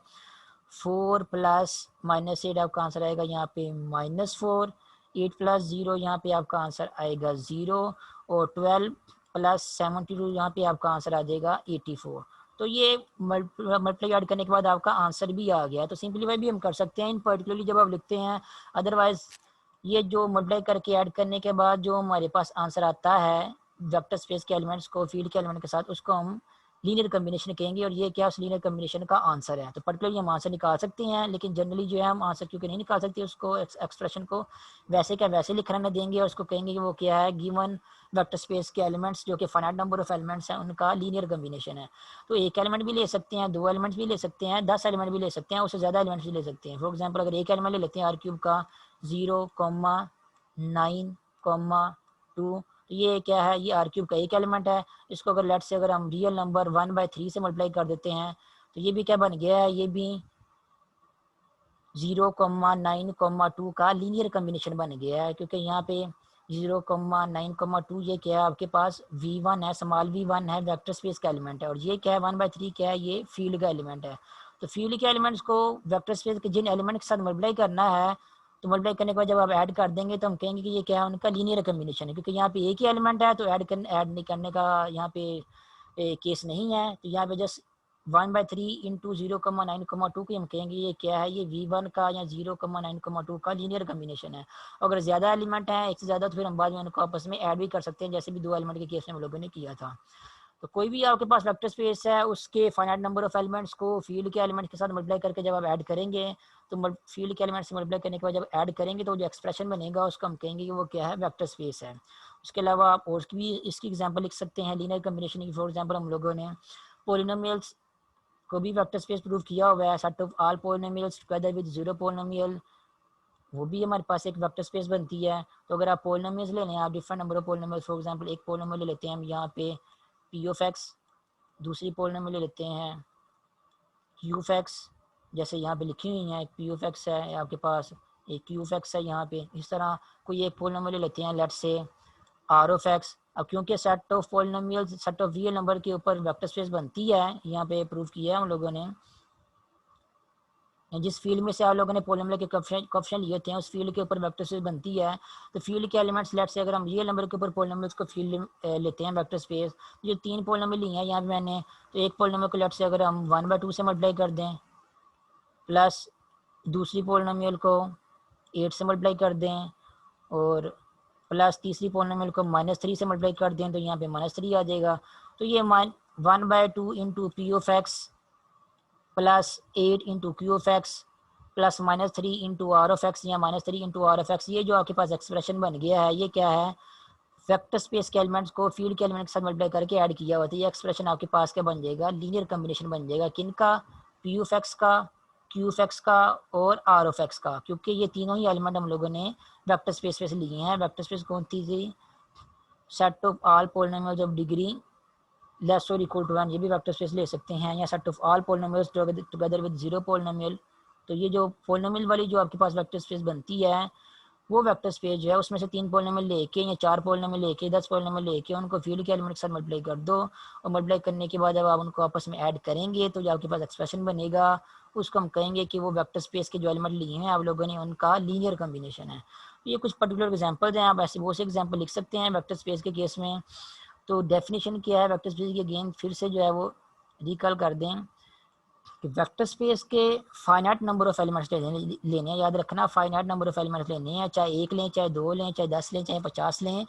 4 प्लस -8, आपका आंसर आएगा यहाँ पे -4, 8 प्लस 0 यहाँ पे आपका आंसर आएगा 0 और 12 प्लस 72 यहाँ पे आपका आंसर आ जाएगा 84। तो ये मल्टीप्लाई ऐड करने के बाद आपका आंसर भी आ गया। तो सिंपलीफाई भी हम कर सकते हैं इन पर्टिकुलरली जब आप लिखते हैं। अदरवाइज ये जो मल्टीप्लाई करके ऐड करने के बाद जो हमारे पास आंसर आता है वेक्टर स्पेस के एलिमेंट्स को फील्ड के एलिमेंट के साथ, उसको हम लीनियर कम्बिनेशन कहेंगे, और ये क्या उस लीनियर कम्बिनेशन का आंसर है। तो पर्टिकुलरली हम आंसर निकाल सकते हैं, लेकिन जनरली जो है हम आंसर क्योंकि नहीं निकाल सकते, उसको एक्सप्रेशन को वैसे क्या वैसे लिखना देंगे और उसको कहेंगे कि वो क्या है, गिवन वेक्टर स्पेस के एलिमेंट्स जो कि फाइनाइट नंबर ऑफ एलिमेंट्स हैं उनका लीनियर कम्बिनेशन है। तो एक एलिमेंट भी ले सकते हैं, दो एलिमेंट्स भी ले सकते हैं, 10 एलिमेंट भी ले सकते हैं, उससे ज़्यादा एलिमेंट्स भी ले सकते हैं। फॉर एग्जाम्पल अगर एक एलिमेंट ले लेते हैं आर क्यूब का 0, 9, 2, तो ये क्या है, ये आर क्यूब का एक एलिमेंट है। इसको अगर लेट से अगर हम रियल नंबर 1/3 से मल्टीप्लाई कर देते हैं तो ये भी क्या बन गया है, ये भी 0, 9, 2 का लीनियर कम्बिनेशन बन गया है। क्योंकि यहाँ पे 0, 9, 2 ये क्या है आपके पास V1 है, स्मॉल V1 है, वेक्टर स्पेस का एलिमेंट है, और ये क्या है 1/3 क्या है, ये फील्ड का एलिमेंट है। तो फील्ड के एलिमेंट्स को वेक्टर स्पेस के जिन एलिमेंट के साथ मल्टीप्लाई करना है, तो मल्टीप्लाई करने के बाद जब आप ऐड कर देंगे तो हम कहेंगे कि ये क्या है, उनका लीनियर कम्बिनेशन है। क्योंकि यहाँ पे एक ही एलिमेंट है तो ऐड नहीं करने का यहाँ पे केस नहीं है। तो यहाँ पे जस्ट 1/3 इंटू 0, 9, 2 की हम कहेंगे ये क्या है, ये V1 का या 0, 9, 2 का लीनियर कम्बिनेशन है। अगर ज़्यादा एलिमेंट है एक से ज़्यादा तो फिर हम बाद में उनको आपस में ऐड भी कर सकते हैं, जैसे भी दो एलिमेंट के केस में हम लोगों ने किया था। तो कोई भी आपके पास वेक्टर स्पेस है उसके फाइनाइट नंबर ऑफ एलिमेंट्स को फील्ड के एलिमेंट के साथ मल्टीप्लाई करके जब आप ऐड करेंगे, तो फील्ड के एलिमेंट्स से मल्टीप्लाई करने के बाद जब ऐड करेंगे तो जो एक्सप्रेशन बनेगा उसको हम कहेंगे कि वो क्या है, वेक्टर स्पेस है। उसके अलावा आप और भी इसकी एग्जांपल लिख सकते हैं लीनियर कम्बिनेशन की। फॉर एग्जांपल हम लोगों ने पोलिनोमियल्स को भी वेक्टर स्पेस प्रूव किया हुआ है, set of all polynomials together with zero polynomial, वो भी हमारे पास एक वेक्टर स्पेस बनती है। तो अगर आप पोलिनोमियल्स ले लें, आप different number of polynomials, for example एक पोलिनोमियल ले लेते हैं हम यहाँ पे पी ऑफ एक्स, दूसरी पोलिनोमियल ले लेते हैं क्यू ऑफ एक्स, जैसे यहाँ पे लिखी हुई है, एक पी ऑफ एक्स है आपके पास, एक क्यू ऑफ एक्स है यहाँ पे। इस तरह कोई एक पोलिनोमियल ले लेते हैं let's say are of x. अब क्योंकि set of polynomial set of real number के ऊपर वेक्टर स्पेस बनती है, यहाँ पे प्रूव किया है हम लोगों ने, जिस फील्ड में से आप लोगों ने पॉलिनोमियल के कोएफिशिएंट लिए थे उस फील्ड के ऊपर वेक्टर स्पेस बनती है। तो फील्ड के एलिमेंट्स लेट से अगर हम रियल नंबर के ऊपर पॉलिनोमियल्स को फील्ड लेते हैं वेक्टर स्पेस, जो 3 पॉलिनोमियल लिए हैं यहाँ पे मैंने, तो एक पॉलिनोमियल को लेट से अगर हम 1/2 से मल्टीप्लाई कर दें, प्लस दूसरी पॉलिनोमियल को 8 से मल्टीप्लाई कर दें, और प्लस तीसरी पॉलिनोमियल को -3 से मल्टीप्लाई कर दें, तो यहाँ पे -3 आ जाएगा। तो ये 1/2 into P of X plus 8 into Q of X plus -3 into R of X या -3 इंटू आर ऑफ एक्स, ये जो आपके पास एक्सप्रेशन बन गया है ये क्या है, वेक्टर स्पेस के एलिमेंट्स को फील्ड के एलिमेंट के साथ मल्टीप्लाई करके ऐड किया हुआ था। ये एक्सप्रेशन आपके पास क्या बन जाएगा, लीनियर कॉम्बिनेशन बन जाएगा, किनका, पी ऑफ एक्स का, क्यू ऑफ एक्स का और आर ऑफ एक्स का, क्योंकि ये तीनों ही एलिमेंट हम लोगों ने वेक्टर स्पेस से लिए हैं। वेक्टर स्पेस कौन थी, set of all polynomials of degree less और इक्वल टू 1, ये भी वेक्टर स्पेस ले सकते हैं, या set of all polynomials together with 0 polynomial. तो ये जो पॉलिनोमियल वाली जो आपके पास वेक्टर स्पेस बनती है वो वेक्टर स्पेस जो है उसमें से 3 पॉलिनोमियल लेके या 4 पॉलिनोमियल लेके 10 पॉलिनोमियल लेके उनको फील्ड के एलिमेंट के साथ मल्टीप्लाई कर दो, और मल्टीप्लाई करने के बाद जब आप उनको आपस में ऐड करेंगे तो जो आपके पास एक्सप्रेशन बनेगा उसको हम कहेंगे कि वो वेक्टर स्पेस के जो एलिमेंट लिए हैं आप लोगों ने उनका लीनियर कॉम्बिनेशन है। ये कुछ पर्टिकुलर एग्जांपल्स हैं, आप ऐसे बहुत से एग्जांपल लिख सकते हैं वेक्टर स्पेस के केस में। तो डेफिनेशन क्या है वेक्टर स्पेस की, अगेन फिर से जो है वो रिकॉल कर दें कि वेक्टर स्पेस के फाइनाइट नंबर ऑफ एलिमेंट्स लेने हैं, याद रखना फाइनाइट नंबर ऑफ एलिमेंट्स लेने हैं, चाहे 1 लें, चाहे 2 लें, चाहे 10 लें, चाहे 50 लें,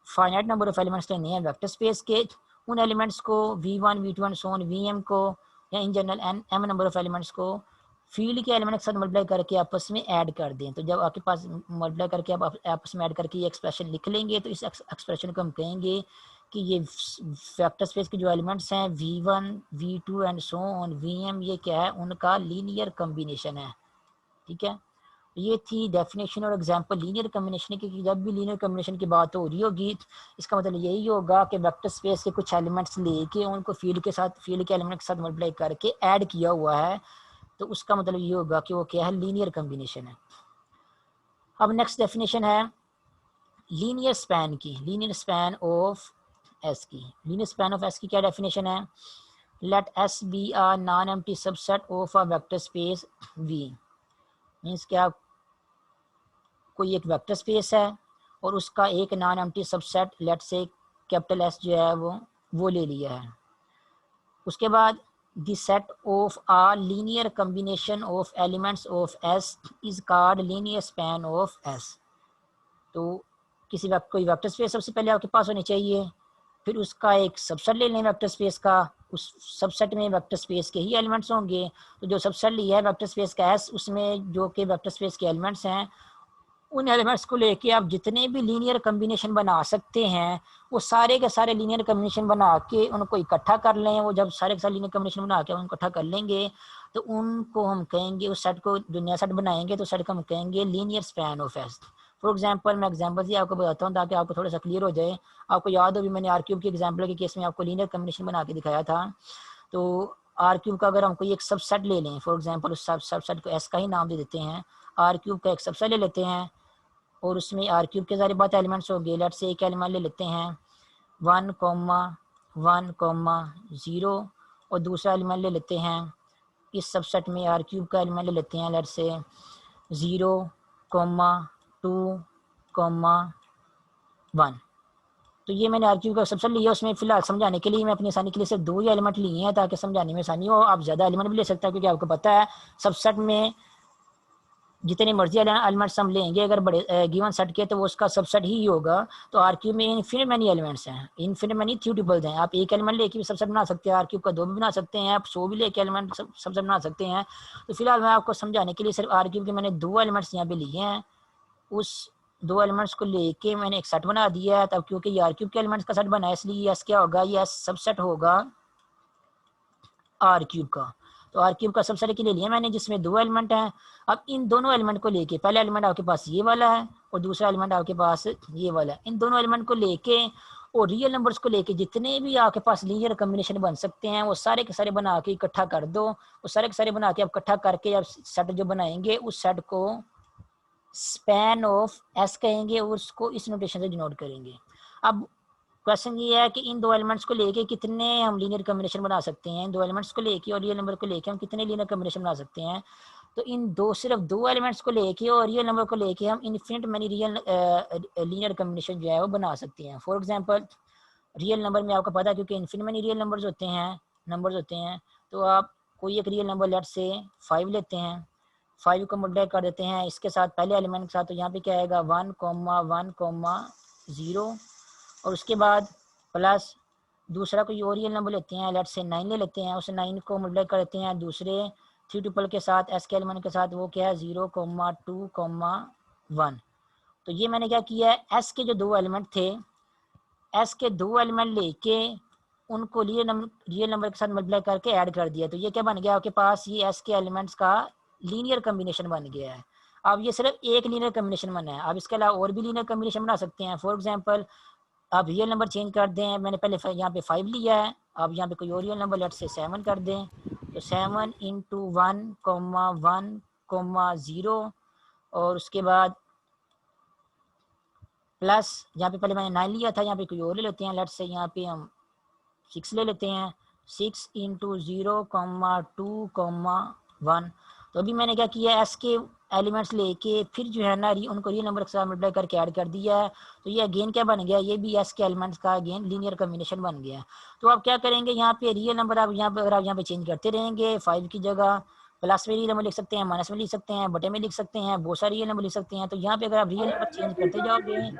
फाइनाइट नंबर ऑफ एलिमेंट्स लेने हैं वेक्टर स्पेस के। उन एलिमेंट्स को v1 v2 and so on vm को, या in general m number of elements को फील्ड के एलिमेंट के साथ मल्टीप्लाई करके आपस में ऐड कर दें। तो जब आपके पास मल्टीप्लाई करके आप आपस में ऐड करके ये एक्सप्रेशन लिख लेंगे तो इस एक्सप्रेशन को हम कहेंगे कि ये वेक्टर स्पेस के जो एलिमेंट्स हैं v1 v2 and so on vm, ये क्या है, उनका लीनियर कॉम्बिनेशन है। ठीक है, ये थी डेफिनेशन और एग्जांपल लीनियर कॉम्बिनेशन की। जब भी लीनियर कॉम्बिनेशन की बात हो रही होगी इसका मतलब यही होगा कि वेक्टर स्पेस के कुछ एलिमेंट्स लेके उनको फील्ड के एलिमेंट के साथ मल्टीप्लाई करके ऐड किया हुआ है, तो उसका मतलब ये होगा कि वो क्या है, लीनियर कॉम्बिनेशन है। अब नेक्स्ट डेफिनेशन है लीनियर स्पैन की, लीनियर स्पैन ऑफ एस की। लीनियर स्पैन ऑफ एस की क्या डेफिनेशन है, let S be a non empty subset of a vector space V. Means क्या, कोई एक वेक्टर स्पेस है और उसका एक non empty subset let say capital S जो है वो ले लिया है। उसके बाद the set of a linear combination of elements of S is called linear span of S. तो कोई वेक्टर स्पेस सबसे पहले आपके पास होनी चाहिए, फिर उसका एक सबसेट ले लें वेक्टर स्पेस का, उस सबसेट में वेक्टर स्पेस के ही एलिमेंट्स होंगे। तो जो सबसेट लिया है वेक्टर स्पेस का एस, उसमें जो कि वेक्टर स्पेस के एलिमेंट्स हैं उन एलिमेंट्स को लेके आप जितने भी लीनियर कॉम्बिनेशन बना सकते हैं वो सारे के सारे लीनियर कॉम्बिनेशन बना के उनको इकट्ठा कर लें। वो जब सारे के सारे लीनियर कॉम्बिनेशन बना के उनको इकट्ठा कर लेंगे तो उनको हम कहेंगे, उस सेट को जो नया सेट बनाएंगे तो सेट को हम कहेंगे linear span of S. For example मैं एग्जांपल से आपको बताता हूँ ताकि आपको थोड़ा सा क्लियर हो जाए। आपको याद हो भी मैंने आर क्यूब के एग्जांपल के केस में आपको लीनियर कॉम्बिनेशन बना के दिखाया था। तो आर क्यूब का अगर हम कोई एक सबसेट ले लें, फॉर एग्जांपल उस सबसेट को एस का ही नाम दे देते हैं, आर क्यूब का एक सबसेट ले लेते हैं और उसमें आर क्यूब के सारी बात एलिमेंट्स हो गए। लेट से एक एलिमेंट ले लेते हैं 1,1,0 और दूसरा एलिमेंट ले लेते हैं इस सबसेट में आर क्यूब का एलिमेंट ले लेते हैं लेट से 0,2,1। तो ये मैंने आर क्यूब का सबसेट लिया, उसमें फिलहाल समझाने के लिए मैं अपनी आसानी के लिए सिर्फ 2 ही एलिमेंट लिए हैं ताकि समझाने में आसानी हो। आप ज़्यादा एलिमेंट भी ले सकते हैं क्योंकि आपको पता है सबसेट में जितने मर्जी एलिमेंट्स हम लेंगे अगर बड़े गिवन सेट के तो वो उसका सबसेट ही होगा। तो आर क्यूब में इनफिनिट मैनी एलिमेंट्स हैं, इनफिनिट मैनी ट्यूटिबल्स हैं। आप एक एलिमेंट लेके भी सबसेट बना सकते हैं, आर क्यूब का 2 भी बना सकते हैं, आप 100 भी लेके एलिमेंट सबसेट बना सकते हैं। तो फिलहाल मैं आपको समझाने के लिए सिर्फ आर क्यूब के मैंने 2 एलिमेंट्स यहाँ पे लिए हैं। उस 2 एलिमेंट्स को लेके मैंने एक सेट बना दिया है। तब क्योंकि ये आर क्यूब के एलिमेंट्स का सेट बना है इसलिए एस क्या होगा, ये सबसेट होगा आर क्यूब का। तो आर क्यूब का सबसेट के लिए लिया मैंने जिसमें 2 एलिमेंट हैं। अब इन दोनों एलिमेंट को लेके, पहला एलिमेंट आपके पास ये वाला है और दूसरा एलिमेंट आपके पास ये वाला है। इन दोनों एलिमेंट को लेके और रियल नंबर्स को लेके जितने भी आपके पास लीनियर कॉम्बिनेशन बन सकते हैं वो सारे के सारे बना के इकट्ठा कर दो। वो सारे के सारे बना के आप इकट्ठा करके आप सेट जो बनाएंगे उस सेट को स्पैन ऑफ एस कहेंगे और उसको इस नोटेशन से डिनोट करेंगे। अब क्वेश्चन ये है कि इन 2 एलिमेंट्स को लेके कितने हम लीनियर कॉम्बिनेशन बना सकते हैं, इन 2 एलिमेंट्स को लेके और रियल नंबर को लेके हम कितने लीनियर कॉम्बिनेशन बना सकते हैं। तो इन दो सिर्फ दो एलिमेंट्स को लेके और रियल नंबर को लेके हम infinite many real linear combination जो है वो बना सकते हैं। फॉर एग्जांपल रियल नंबर में आपको पता है क्योंकि इन्फिनिट मैनी रियल नंबर्स होते हैं तो आप कोई एक रियल नंबर लेट से 5 लेते हैं, 5 को मल्टीप्लाई कर देते हैं इसके साथ पहले एलिमेंट के साथ, तो यहाँ पे क्या आएगा 1,1,0 और उसके बाद प्लस दूसरा कोई और रियल नंबर लेते हैं, लेट से 9 ले लेते हैं, उस 9 को मल्टीप्लाई कर देते हैं दूसरे 3 ट्रिपल के साथ एस के एलिमेंट के साथ, वो क्या है 0,2,1। तो ये मैंने क्या किया है, एस के जो दो एलिमेंट थे, एस के दो एलिमेंट लेके उनको रियल नंबर के साथ मल्टीप्लाई करके ऐड कर दिया, तो ये क्या बन गया आपके पास, ये एस के एलिमेंट्स का लीनियर कम्बिनेशन बन गया है। अब ये सिर्फ एक लीनियर कम्बिनेशन बना है, अब इसके अलावा और भी लीनियर कम्बिनेशन बना सकते हैं। फॉर एग्जांपल आप रियल नंबर चेंज कर दें, मैंने पहले यहाँ पे 5 लिया है, अब यहाँ पे कोई और रियल नंबर लेट से 7 कर दें, तो 7 इंटू 1,1,0 और उसके बाद प्लस यहाँ पे पहले मैंने 9 लिया था, यहाँ पे कोई और ले लेते हैं, लेट से यहाँ पे हम 6 ले लेते हैं, 6 इंटू 0,2,1। तो अभी मैंने क्या किया, एस के एलिमेंट्स लेके फिर जो है ना उनको रियल नंबर के साथ मल्टीप्लाई करके ऐड कर दिया है, तो ये अगेन क्या बन गया, ये भी एस के एलिमेंट्स का अगेन लीनियर कम्बिनेशन बन गया। तो आप क्या करेंगे, यहाँ पे रियल नंबर आप यहाँ पे अगर आप यहाँ पे चेंज करते रहेंगे, 5 की जगह प्लस में रियल नंबर लिख सकते हैं, माइनस में लिख सकते हैं, बटे में लिख सकते हैं, बहुत सारे रियल नंबर लिख सकते हैं, तो यहाँ पे अगर आप रियल नंबर चेंज करते जाओगे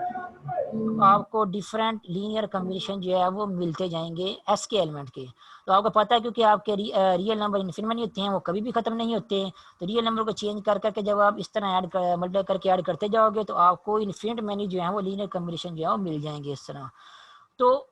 तो आपको डिफरेंट लीनियर कम्बिनेशन जो है वो मिलते जाएंगे एस के एलिमेंट के। तो आपको पता है क्योंकि आपके रियल नंबर इन्फिनिट नहीं होते हैं, वो कभी भी खत्म नहीं होते, तो रियल नंबर को चेंज कर करके जब आप इस तरह मल्टीप्लाई करके ऐड करते जाओगे तो आपको इन्फिनिट मैनी जो है वो लीनियर कम्बिनेशन जो है वो मिल जाएंगे इस तरह। तो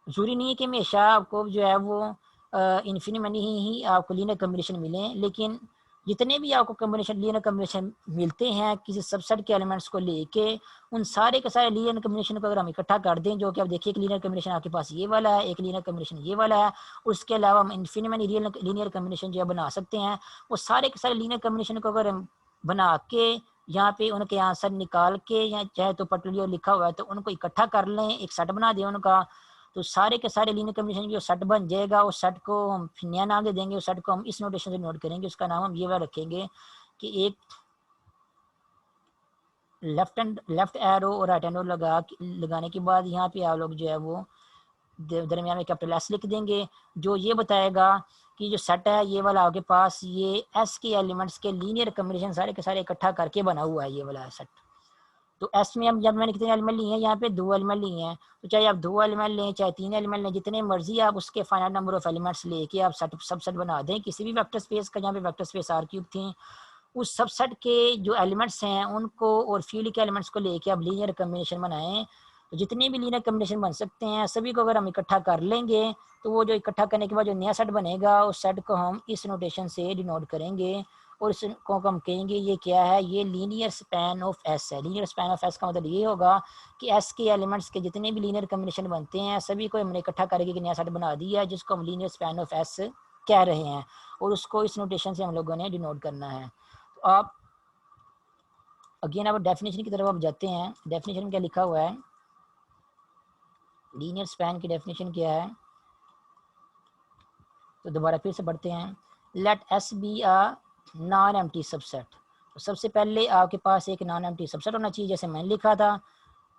जरूरी नहीं है कि हमेशा आपको जो है वो इन्फिनिट मैनी ही आपको लीनियर कम्बिनेशन मिले, लेकिन जितने भी आपको कम्बिनेशन लीनियर कम्बिनेशन मिलते हैं किसी सबसेट के एलिमेंट्स को लेके, उन सारे के सारे लीनियर कम्बिनेशन को अगर हम इकट्ठा कर दें, जो कि आप देखिए एक लीनियर कम्बिनेशन आपके पास ये वाला है, एक लीनियर कम्बिनेशन ये वाला है, उसके अलावा हम infinite many real linear combination जो है बना सकते हैं, वो सारे के सारे लीनियर कम्बिनेशन को अगर हम बना के यहाँ पे उनके आंसर निकाल के, या चाहे तो पर्टिकुलर लिखा हुआ है तो उनको इकट्ठा कर लें, एक सेट बना दें उनका, तो सारे के सारे लीनियर कम्बिनेशन जो सेट बन जाएगा, उस सेट को हम नया नाम दे देंगे, उस सेट को हम इस नोटेशन से नोट करेंगे, उसका नाम हम ये वाला रखेंगे कि एक लेफ्ट एरो और राइट एरो लगाने के बाद यहाँ पे आप लोग जो है वो दरमियान में कैपिटल एस लिख देंगे, जो ये बताएगा कि जो सेट है ये वाला आपके पास ये एस के एलिमेंट्स के लीनियर कम्बिनेशन सारे के सारे इकट्ठा करके बना हुआ है ये वाला सेट। तो एस में हम जब मैंने कितने एलिमेंट लिए हैं, यहाँ पे 2 एलिमेंट लिए हैं, तो चाहे आप 2 एलिमेंट लें चाहे 3 एलिमेंट लें, जितने मर्जी आप उसके फाइनाइट नंबर ऑफ एलिमेंट्स लेके आप सबसेट बना दें किसी भी वेक्टर स्पेस का, जहाँ पे वेक्टर स्पेस आर क्यूब थी, उस सबसेट के जो एलिमेंट्स हैं उनको और फील्ड के एलिमेंट्स को लेके आप लीनियर कम्बिनेशन बनाएं, तो जितने भी लीनियर कम्बिनेशन बन सकते हैं सभी को अगर हम इकट्ठा कर लेंगे, तो वो जो इकट्ठा करने के बाद जो नया सेट बनेगा उस सेट को हम इस नोटेशन से डिनोट करेंगे, और इसको हम कहेंगे ये क्या है, ये लीनियर स्पैन ऑफ एस है। लीनियर स्पैन ऑफ एस का मतलब ये होगा कि एस के एलिमेंट्स के जितने भी लीनियर कम्बिनेशन बनते हैं सभी को हमने इकट्ठा करके एक नया सेट बना दिया है, जिसको हम लीनियर स्पैन ऑफ एस कह रहे हैं, और उसको इस नोटेशन से हम लोगों ने डिनोट करना है। तो आप अगेन आप डेफिनेशन की तरफ आप जाते हैं, डेफिनेशन में क्या लिखा हुआ है, लीनियर स्पैन की डेफिनेशन क्या है, तो दोबारा फिर से पढ़ते हैं, let S be a non empty subset. तो सबसे पहले आपके पास एक नॉन एम्प्टी सबसेट होना चाहिए, जैसे मैंने लिखा था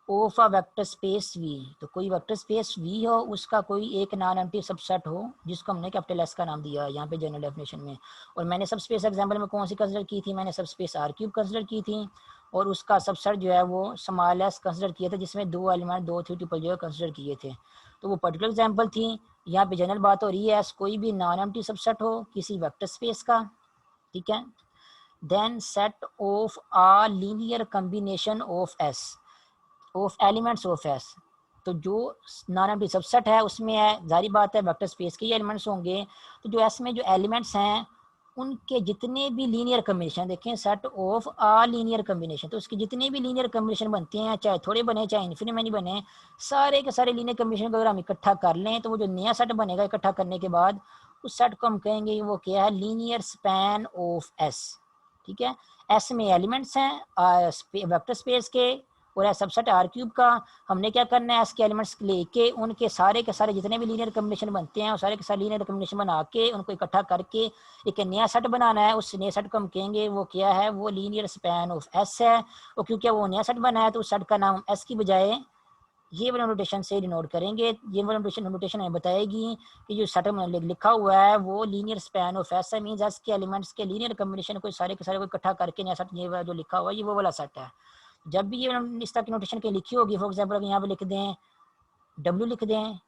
of a vector space V, तो कोई वेक्टर स्पेस वी हो उसका कोई एक नॉन एम्प्टी सबसेट हो जिसको हमने कैपिटल एस का नाम दिया है यहाँ पे जनरल डेफिनेशन में। और मैंने सब स्पेस एग्जाम्पल में कौन सी कंसिडर की थी, मैंने सब स्पेस आर क्यूब कंसिडर की थी, और उसका सबसेट जो है वो स्मॉल एस कंसिडर किया था, जिसमें 2 एलिमेंट 2 3 ट्रिपल जो है कंसिडर किए थे। तो वो पर्टिकुलर एग्जाम्पल थी, यहाँ पे जनरल बात हो रही है कोई भी नॉन एम्प्टी सबसेट हो किसी वेक्टर स्पेस का, ठीक है, then set of a linear combination of S of elements of S. तो जो नॉन एम्प्टी सबसेट है उसमें है जारी बात है वेक्टर स्पेस के एलिमेंट्स होंगे, तो जो एस में जो एलिमेंट्स हैं उनके जितने भी लीनियर कम्बिनेशन, देखें set of a linear combination, तो उसके जितने भी लीनियर कम्बिनेशन बनते हैं चाहे थोड़े बने चाहे इन्फिनिट मैनी बने, सारे के सारे लीनियर कम्बिनेशन को अगर हम इकट्ठा कर लें तो वो जो नया सेट बनेगा इकट्ठा करने के बाद उस सेट को हम कहेंगे वो क्या है, लीनियर स्पैन ऑफ एस। ठीक है, एस में एलिमेंट्स हैं वेक्टर स्पेस के, और एस सबसेट आर क्यूब का हमने क्या करना है, एस के एलिमेंट्स लेके उनके सारे के सारे जितने भी लीनियर कम्बिनेशन बनते हैं, और सारे के सारे लीनियर कम्बिनेशन बना के उनको इकट्ठा करके एक नया सेट बनाना है। उस नए सेट को हम कहेंगे वो क्या है, वो लीनियर स्पैन ऑफ एस है। और क्योंकि वो नया सेट बना है तो उस सेट का नाम एस की बजाय ये वाला नोटेशन से डिनोट करेंगे। ये वाला नोटेशन हमें बताएगी कि जो सेट में लिखा हुआ है वो लीनियर स्पैन ऑफ एस है, मींस एस के एलिमेंट्स के लीनियर कम्बिनेशन को सारे के सारे को इकट्ठा करके नया सेट ये जो लिखा हुआ है ये वो वाला सेट है। जब भी ये इस तरह की नोटेशन के लिखी होगी, फॉर एग्जाम्पल अगर यहाँ पे लिख दें W लिख दें,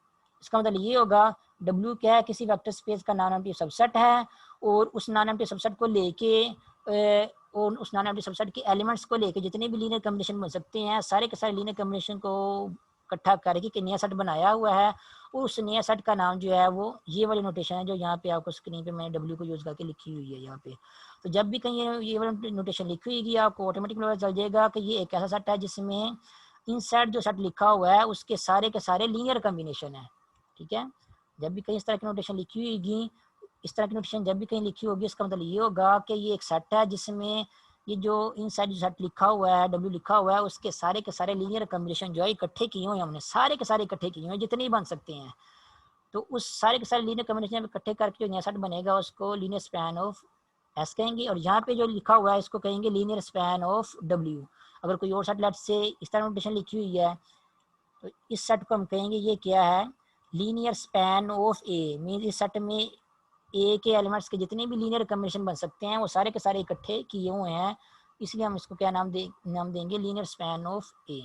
इसका मतलब ये होगा W क्या है, किसी वेक्टर स्पेस का नॉन एम्प्टी सबसेट है, और उस नॉन एम्प्टी सबसेट को लेके और उस नॉन एम्प्टी सबसेट के एलिमेंट्स को लेके जितने भी लीनियर कम्बिनेशन बन सकते हैं सारे के सारे लीनियर कम्बिनेशन को इकट्ठा करके कि नया सेट बनाया हुआ है। और उस नया सेट का नाम जो है वो ये वाली नोटेशन है जो यहाँ पे आपको स्क्रीन पे मैंने W को यूज़ करके लिखी हुई है यहाँ पे। तो जब भी कहीं ये वाली नोटेशन लिखी हुई आपको ऑटोमेटिकली पता चल जाएगा कि ये एक ऐसा सेट है जिसमें इनसाइड जो सेट लिखा हुआ है उसके सारे के सारे लीनियर कम्बिनेशन है। ठीक है, जब भी कहीं इस तरह की नोटेशन लिखी होगी, इस तरह की नोटेशन जब भी कहीं लिखी होगी इसका मतलब ये होगा कि ये एक सेट है जिसमें ये जो इनसाइड जो सेट लिखा हुआ है W लिखा हुआ है उसके सारे के सारे लीनियर कम्बिनेशन जो है इकट्ठे किए हुए हैं, हमने सारे के सारे इकट्ठे किए हुए हैं जितने ही बन सकते हैं। तो उस सारे के सारे लीनियर कम्बिनेशन इकट्ठे करके जो नया सेट बनेगा उसको लीनियर स्पैन ऑफ एस कहेंगे। और यहाँ पे जो लिखा हुआ है इसको कहेंगे लीनियर स्पैन ऑफ W। अगर कोई और सेट लेट से इस तरह नोटेशन लिखी हुई है तो इस सेट को हम कहेंगे ये क्या है, linear span of A, mean इस सेट में ए के एलिमेंट्स के जितने भी लीनियर कम्बिनेशन बन सकते हैं वो सारे के सारे इकट्ठे किए हुए हैं, इसलिए हम इसको क्या नाम देंगे, लीनियर स्पैन ऑफ ए।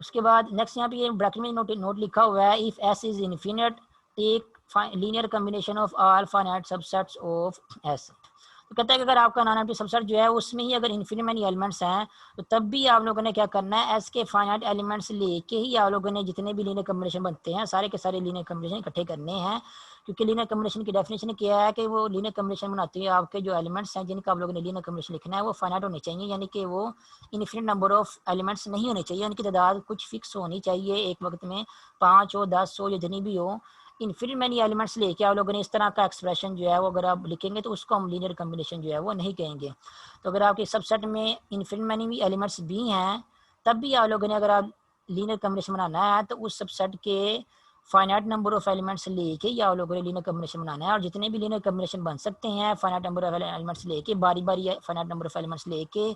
उसके बाद नेक्स्ट यहाँ पे ये ब्रैकेट में नोट लिखा हुआ है, if S is infinite take linear combination of all finite subsets of S. तो कहता है कि अगर आपका नॉन एम्प्टी सबसेट जो है उसमें ही अगर इन्फिनिट मैनी एलिमेंट्स हैं तो तब भी आप लोगों ने क्या करना है, एस के फाइनाइट एलिमेंट्स लेके ही आप लोगों ने जितने भी लीनियर कम्बिनेशन बनते हैं सारे के सारे लीनियर कम्बिनेशन इकट्ठे करने हैं। क्योंकि लीनियर कम्बिनेशन की डेफिनेशन क्या है कि वो लीनियर कम्बिनेशन बनाते हैं आपके जो एलिमेंट्स हैं जिनका आप लोगों ने लीनियर कम्बिनेशन लिखना है वो फाइनाइट होने चाहिए, यानी कि वो इन्फिनिट नंबर ऑफ एलिमेंट्स नहीं होने चाहिए, उनकी तादाद कुछ फिक्स होनी चाहिए एक वक्त में 5 हो 10 हो जितनी भी हो। इन्फिनिट मैनी एलिमेंट्स लेके आप लोगों ने इस तरह का एक्सप्रेशन जो है वो अगर आप लिखेंगे तो उसको हम लीनियर कम्बिनेशन जो है वो नहीं कहेंगे। तो अगर आपके सबसेट में इन्फिनिट मैनी भी एलिमेंट्स भी हैं तब भी आप लोगों ने अगर आप लीनियर कम्बिनेशन बनाना है तो उस सबसेट के फाइनाइट नंबर ऑफ एलिमेंट्स लेके या आप लोगों ने लीनियर कम्बिनेशन बनाना है। और जितने भी लीनियर कम्बिनेशन बन सकते हैं फाइनाइट नंबर ऑफ एलिमेंट्स लेके, बारी बारी फाइनाइट नंबर ऑफ एलिमेंट्स लेके,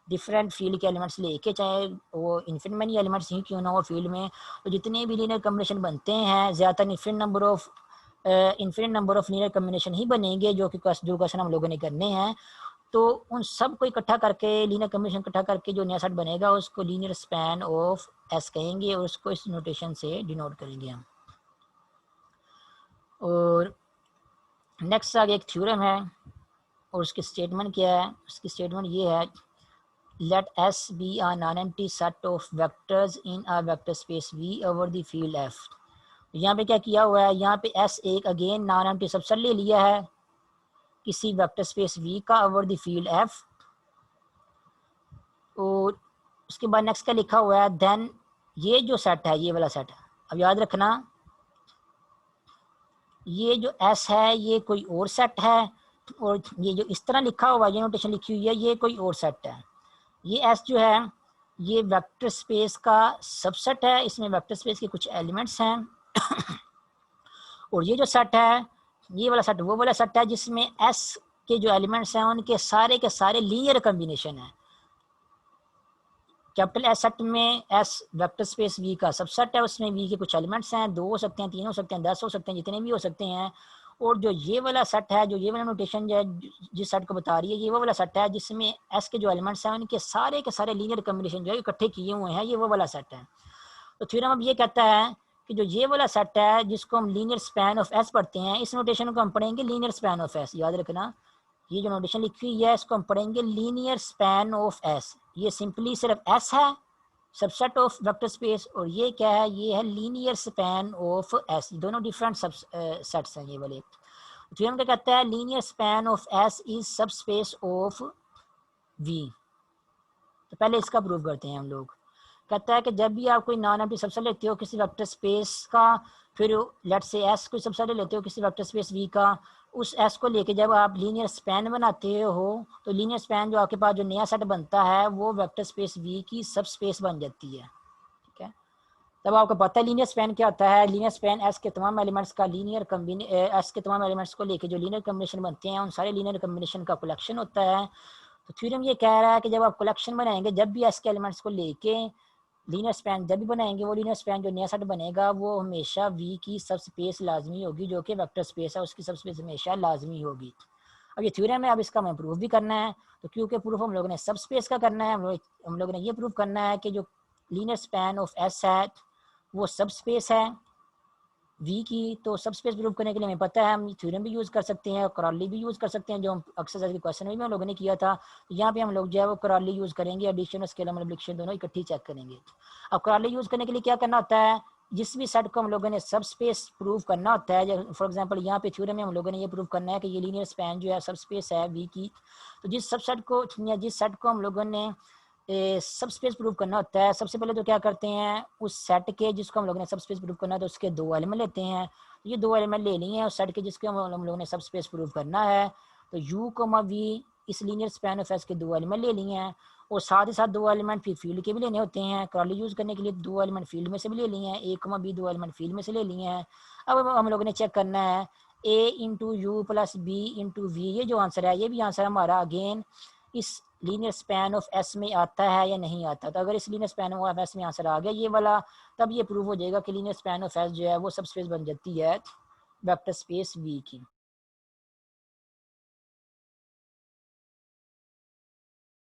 डिफरेंट फील्ड के एलिमेंट्स लेके, चाहे वो इन्फिनिट मैनी एलिमेंट्स ही क्यों ना हो फील्ड में, तो जितने भी लीनियर कम्बिनेशन बनते हैं ज़्यादातर infinite number of linear combination ही बनेंगे जो क्वेश्चन हम लोगों ने करने हैं। तो उन सब को इकट्ठा करके लीनियर कम्बिनेशन इकट्ठा करके जो नया सेट बनेगा उसको लीनियर स्पैन ऑफ एस कहेंगे और उसको इस नोटेशन से डिनोट करेंगे हम। और नेक्स्ट आगे एक थ्योरम है और उसकी स्टेटमेंट क्या है, उसकी स्टेटमेंट ये है, let S be a non-empty set of vectors in a vector space V over the field F। यहाँ पे क्या किया हुआ है, यहाँ पे S एक अगेन नॉन एम्प्टी सबसेट ले लिया है किसी वेक्टर स्पेस V का ओवर द फील्ड F। और उसके बाद नेक्स्ट क्या लिखा हुआ है, देन ये जो सेट है ये वाला सेट, अब याद रखना ये जो S है ये कोई और सेट है और ये जो इस तरह लिखा हुआ है ये नोटेशन लिखी हुई है ये कोई और सेट है। ये S जो है ये वेक्टर स्पेस का सबसेट है, इसमें वेक्टर स्पेस के कुछ एलिमेंट्स हैं और ये जो सेट है ये वाला सेट वो वाला सेट है जिसमें S के जो एलिमेंट्स हैं उनके सारे के सारे लीनियर कम्बिनेशन है। कैपिटल एस सेट में S वेक्टर स्पेस V का सबसेट है, उसमें V के कुछ एलिमेंट्स हैं, 2 हो सकते हैं, 3 हो सकते हैं, 10 हो सकते हैं, जितने भी हो सकते हैं। और जो ये वाला सेट है, जो ये वाला नोटेशन जो है जिस सेट को बता रही है ये वो वाला सेट है जिसमें S के जो एलिमेंट्स हैं उनके सारे के सारे लीनियर कम्बिनेशन जो है इकट्ठे किए हुए हैं, ये वो वाला सेट है। तो थ्योरम अब ये कहता है कि जो ये वाला सेट है जिसको हम लीनियर स्पैन ऑफ S पढ़ते हैं इस नोटेशन को हम पढ़ेंगे लीनियर स्पैन ऑफ S। याद रखना ये जो नोटेशन लिखी हुई है इसको हम पढ़ेंगे लीनियर स्पैन ऑफ S। ये सिंपली सिर्फ S है सबसेट ऑफ वेक्टर स्पेस और ये क्या है, ये है लीनियर स्पैन ऑफ S। दोनों डिफरेंट सब सेट्स हैं ये वाले। थ्योरम क्या कहता है, linear span of S is सब स्पेस ऑफ V। तो पहले इसका प्रूव करते हैं हम लोग। कहता है कि जब भी आप कोई नॉन एम्प्टी सबसेट लेते हो किसी वेक्टर स्पेस का, फिर लेट्स से S कोई सबसेट लेते हो किसी वेक्टर स्पेस V का उस एस को लेके जब आप लीनियर स्पैन बनाते हो तो लीनियर स्पैन जो आपके पास जो नया सेट बनता है वो वेक्टर स्पेस वी की सब स्पेस बन जाती है। ठीक है, तब आपको पता है लीनियर स्पैन क्या होता है। लीनियर स्पैन एस के तमाम एलिमेंट्स का एस के तमाम एलिमेंट्स को लेके जो लीनियर कम्बिनेशन बनते हैं उन सारे लीनियर कम्बिनेशन का कलेक्शन होता है। तो थ्योरम ये कह रहा है कि जब आप कलेक्शन बनाएंगे, जब भी एस के एलिमेंट्स को लेके लीनियर स्पैन जब भी बनाएंगे, वो लीनियर स्पैन जो नया सेट बनेगा वो हमेशा वी की सब स्पेस लाजमी होगी, जो कि वेक्टर स्पेस है उसकी सब स्पेस हमेशा लाजमी होगी। अब ये थ्योरम है, अब इसका हमें प्रूफ भी करना है। तो क्योंकि प्रूफ हम लोगों ने सब स्पेस का करना है, हम लोगों ने ये प्रूफ करना है कि जो लीनियर स्पैन ऑफ एस है वो सब स्पेस है वी की। तो सब स्पेस प्रूव करने के लिए हमें पता है हम थ्योरम भी यूज़ कर सकते हैं और क्रॉली भी यूज़ कर सकते हैं, जो हम अक्सर के क्वेश्चन में भी हम लोगों ने किया था। तो यहाँ पे हम लोग जो है वो क्रॉली यूज़ करेंगे, एडिशन और स्केलर मल्टीप्लिकेशन दोनों इकट्ठी चेक करेंगे। अब क्रॉली यूज़ करने के लिए क्या करना होता है, जिस भी सेट को हम लोगों ने सब स्पेस प्रूव करना होता है, फॉर एग्जांपल यहाँ पे थ्योरम में हम लोगों ने ये प्रूव करना है कि ये लीनियर स्पैन जो है सब स्पेस है वी की। तो जिस सेट को हम लोगों ने सब स्पेस प्रूव करना होता है, सबसे पहले तो क्या करते हैं, उस सेट के जिसको हम लोगों ने सब स्पेस प्रूव करना है तो उसके दो एलिमेंट लेते हैं। तो ये दो एलिमेंट ले लिए हैं उस सेट के जिसके हम लोगों ने सब स्पेस प्रूव करना है। तो u कोमा v इस लीनियर स्पैन ऑफ एस के दो एलिमेंट ले लिए हैं, और साथ ही साथ दो एलिमेंट फिर फील्ड के भी लेने होते हैं। क्रॉली यूज़ करने के लिए दो एलिमेंट फील्ड में से भी ले लिए हैं, a कोमा b दो एलिमेंट फील्ड में से ले लिए हैं। अब हम लोगों ने चेक करना है a into u plus b into v, ये जो आंसर है ये भी आंसर हमारा अगेन इस लीनियर स्पैन ऑफ एस में आता है या नहीं आता। तो अगर इस लीनियर स्पैन ऑफ एस में आंसर आ गया ये वाला, तब ये प्रूव हो जाएगा कि लीनियर स्पैन ऑफ एस जो है वो सब स्पेस बन जाती है वेक्टर स्पेस वी की।